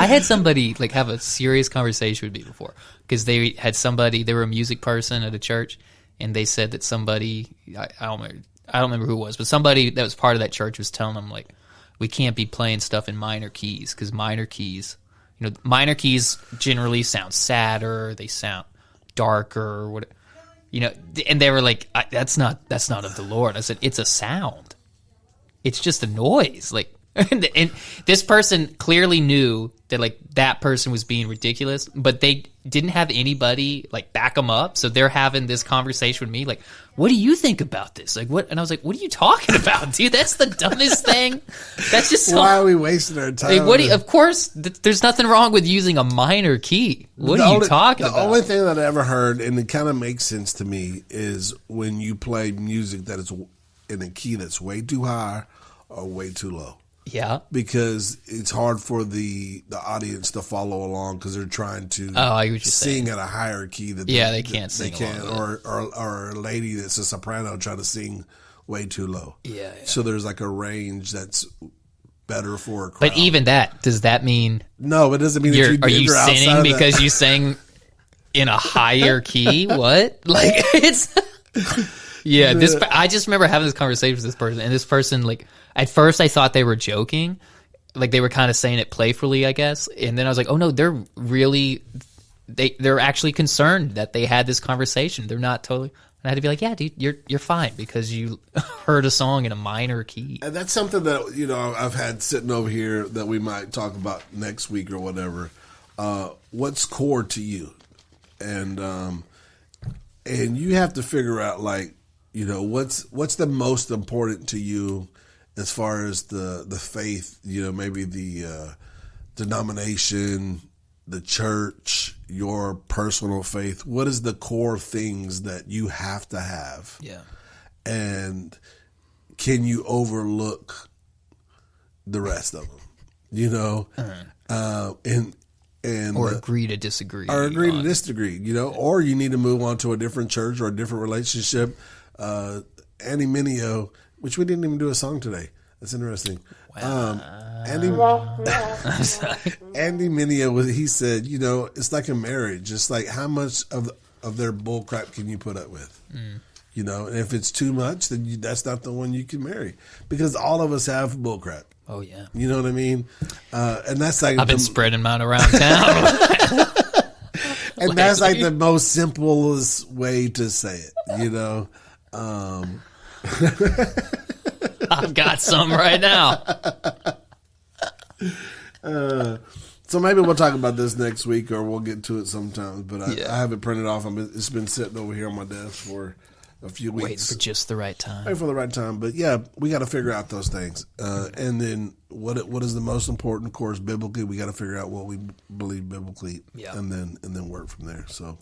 had somebody like have a serious conversation with me before because they were a music person at a church, and they said that somebody, I don't remember who it was, but somebody that was part of that church was telling them, like, we can't be playing stuff in minor keys because minor keys generally sound sadder, they sound darker, what, and they were like, that's not of the Lord. I said, it's a sound. It's just a noise. Like, and this person clearly knew that, like, that person was being ridiculous, but they didn't have anybody, like, back them up. So they're having this conversation with me, like, what do you think about this? Like, what? And I was like, what are you talking about, dude? That's the dumbest thing. That's just why are we wasting our time? Like, of course, there's nothing wrong with using a minor key. What are you talking about? The only thing that I ever heard, and it kind of makes sense to me, is when you play music that is in a key that's way too high or way too low. Yeah, because it's hard for the audience to follow along because they're trying to sing at a higher key. They can't sing. They can't, or a lady that's a soprano trying to sing way too low. Yeah. So there's like a range that's better for a crowd. But even that, does that mean? No, it doesn't mean are you sinning because you sang in a higher key? What? Like, it's. Yeah, I just remember having this conversation with this person, and this person, like, at first I thought they were joking, like they were kind of saying it playfully, I guess, and then I was like, oh no, they're actually concerned that they had this conversation. They're not totally. And I had to be like, yeah, dude, you're fine because you heard a song in a minor key. And that's something that I've had sitting over here that we might talk about next week or whatever. What's core to you, and you have to figure out, like, what's the most important to you as far as the faith, maybe the denomination, the church, your personal faith. What is the core things that you have to have? Yeah. And can you overlook the rest of them? Or agree to disagree. Or agree to disagree, or you need to move on to a different church or a different relationship. Andy Mineo, which we didn't even do a song today. That's interesting. Wow. Andy Mineo, he said, it's like a marriage. It's like how much of their bull crap can you put up with? And if it's too much, then that's not the one you can marry, because all of us have bull crap. Oh yeah. You know what I mean? And that's like I've been spreading mine around town. And that's like the most simplest way to say it, I've got some right now. So maybe we'll talk about this next week, or we'll get to it sometimes. But I have it printed off. It's been sitting over here on my desk for a few weeks. Waiting for just the right time. Waiting for the right time. But yeah, we got to figure out those things. And then what is the most important, of course, biblically. We got to figure out what we believe biblically, and then work from there. So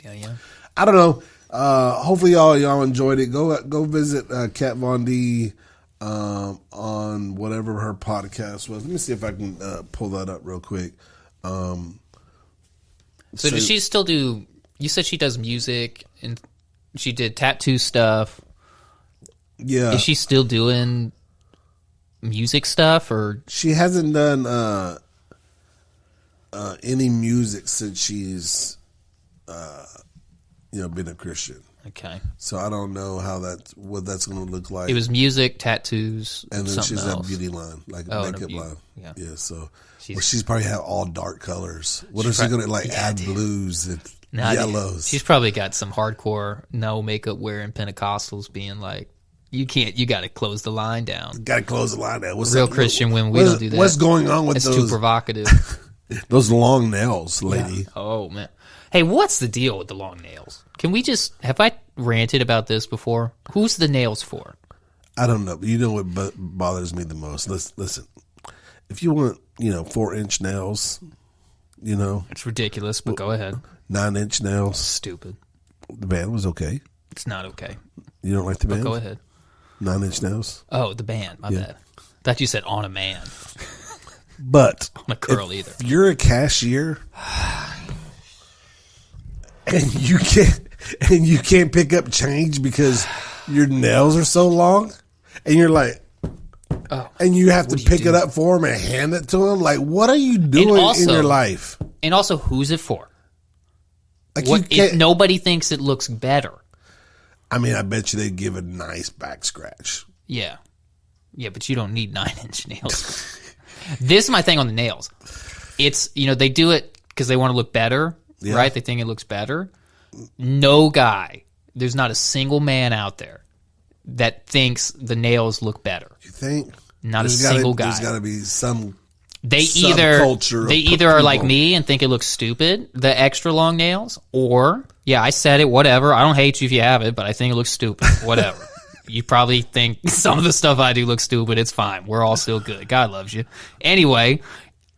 I don't know. Hopefully y'all enjoyed it. Go visit Kat Von D on whatever her podcast was. Let me see if I can pull that up real quick. So does she still do? You said she does music and she did tattoo stuff. Yeah, is she still doing music stuff, or she hasn't done any music since she's being a Christian. Okay. So I don't know what that's going to look like. It was music, tattoos, and then something she's else. a beauty line, like a makeup line. Yeah. So she's probably have all dark colors. What is she going to add blues and yellows? She's probably got some hardcore no makeup wearing Pentecostals being like, you got to close the line down. Got to close the line down. What's Real Christian women, we don't do that. What's going on with It's those? too provocative. Those long nails, lady. Yeah. Oh man. Hey, what's the deal with the long nails? Have I ranted about this before? Who's the nails for? I don't know. But you know what bothers me the most? Listen. If you want, 4-inch nails, It's ridiculous, but go ahead. 9-inch nails. Stupid. The band was okay. It's not okay. You don't like the band? But go ahead. 9-inch nails. Oh, the band. My bad. Thought you said on a man. But On a girl either. If you're a cashier and you can't pick up change because your nails are so long, and you're like, and you have to pick it up for them and hand it to them. Like, what are you doing in your life? And also, who's it for? Like, nobody thinks it looks better. I mean, I bet you they'd give a nice back scratch. Yeah. Yeah, but you don't need 9-inch nails. This is my thing on the nails. It's, they do it because they want to look better, right? They think it looks better. No guy, there's not a single man out there that thinks the nails look better. You think? Not a single guy. There's got to be some subculture. They either are like me and think it looks stupid, the extra long nails, or, I said it, whatever. I don't hate you if you have it, but I think it looks stupid. Whatever. You probably think some of the stuff I do looks stupid. It's fine. We're all still good. God loves you. Anyway,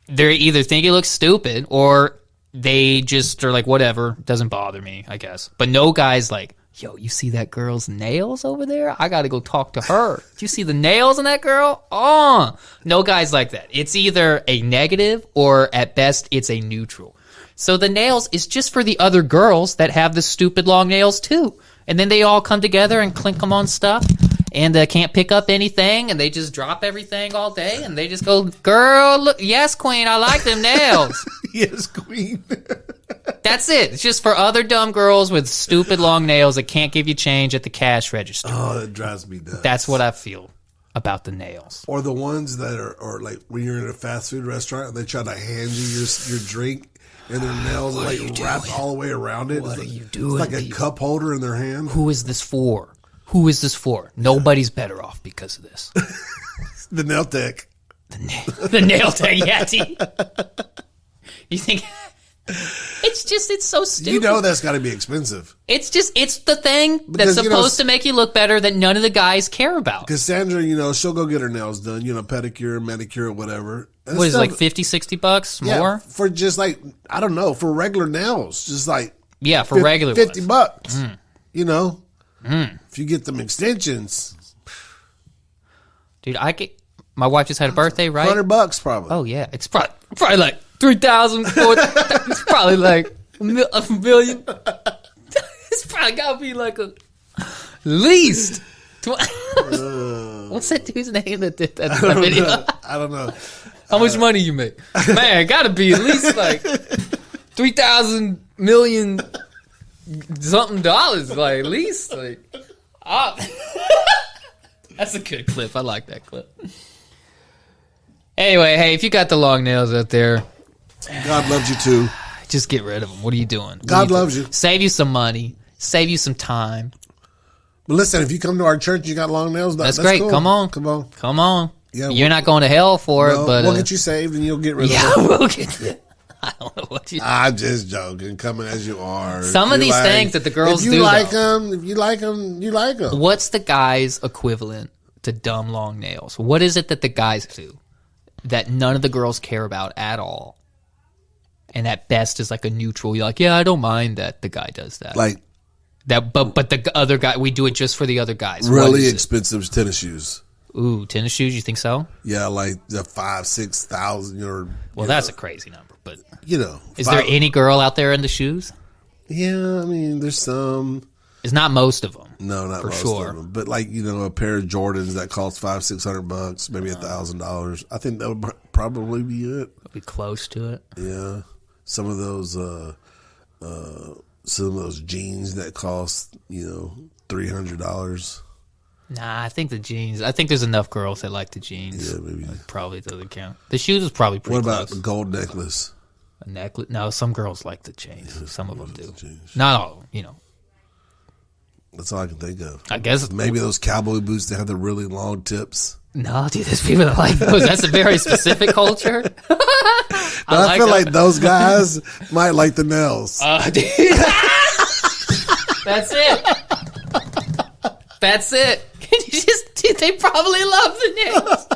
they either think it looks stupid or they just are like, whatever. Doesn't bother me, I guess. But no guy's like, yo, you see that girl's nails over there? I got to go talk to her. Do you see the nails on that girl? Oh, no guy's like that. It's either a negative or at best it's a neutral. So the nails is just for the other girls that have the stupid long nails too. And then they all come together and clink them on stuff and can't pick up anything. And they just drop everything all day. And they just go, girl, look, yes, queen, I like them nails. Yes, queen. That's it. It's just for other dumb girls with stupid long nails that can't give you change at the cash register. Oh, that drives me nuts. That's what I feel about the nails. Or the ones that are like when you're in a fast food restaurant and they try to hand you your drink. And their nails are like wrapped all the way around it. What are you doing? It's like a cup holder in their hand. Who is this for? Who is this for? Nobody's better off because of this. The nail tech. The nail tech, yeah. You think it's so stupid. You know that's got to be expensive. It's the thing that's supposed to make you look better that none of the guys care about. Because Sandra, she'll go get her nails done, pedicure, manicure, whatever. What is it, like $50, $60 more? Yeah, for just like, I don't know, for regular nails. Just like, for regular $50. Mm. If you get them extensions. Dude, my wife just had a birthday, right? $100 probably. Oh, yeah. It's probably like 3,000, 4,000. It's probably like a million. It's probably got to be like at least. What's that dude's name that did that video? I don't know. How much money you make? Man, got to be at least like 3,000 million something dollars. Like, at least. Like, that's a good clip. I like that clip. Anyway, hey, if you got the long nails out there, God loves you too. Just get rid of them. What are you doing? God loves you. Save you some money. Save you some time. But listen, if you come to our church, you got long nails. That's great. Cool. Come on. Yeah, you're not going to hell for it, but we'll get you saved and you'll get rid of it. Yeah, we'll get you. I don't know what you. I'm just joking. Coming as you are. Some of these things that the girls do. If you like them, you like them. What's the guy's equivalent to dumb long nails? What is it that the guys do that none of the girls care about at all? And at best is like a neutral. You're like, yeah, I don't mind that the guy does that. Like that, but the other guy, we do it just for the other guys. Really expensive tennis shoes. Ooh, tennis shoes? You think so? Yeah, like the 5,000-6,000. Well, that's a crazy number, but is there any girl out there in the shoes? Yeah, I mean, there's some. It's not most of them. No, not most of them. But like a pair of Jordans that cost $500-600, maybe $1,000. I think that would probably be it. Be close to it. Yeah, some of those some of those jeans that cost, $300. Nah, I think the jeans. I think there's enough girls that like the jeans. Yeah, maybe. Probably doesn't count. The shoes is probably pretty What about close. the gold necklace? A necklace? No, some girls like the chains. Some of them do. Jeans. Not all. That's all I can think of. I guess Maybe those cowboy boots that have the really long tips. No, dude, there's people that like those. That's a very specific culture. I feel like those guys might like the nails. Dude. That's it. That's it. Dude, they probably love the nails.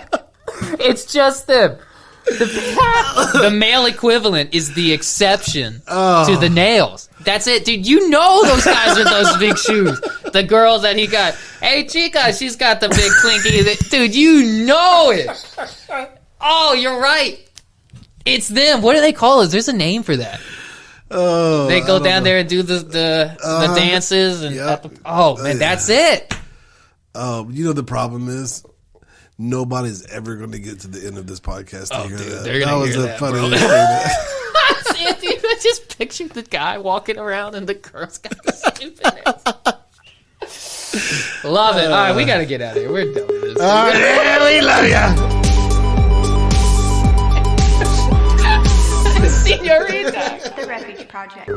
It's just them. The male equivalent is the exception to the nails. That's it, dude. You know those guys with those big shoes. The girls that he got. Hey, Chica, she's got the big clinky. Dude, you know it. Oh, you're right. It's them. What do they call it? There's a name for that. Oh, They go down there and do the dances. And oh, man, that's it. The problem is nobody's ever going to get to the end of this podcast to hear dude, that. they're gonna hear that, funny bro. thing. I just pictured the guy walking around and the girls got the stupid nails. Love it. All right, we got to get out of here. We're done with this. We love ya. Senorita. The Refuge Project.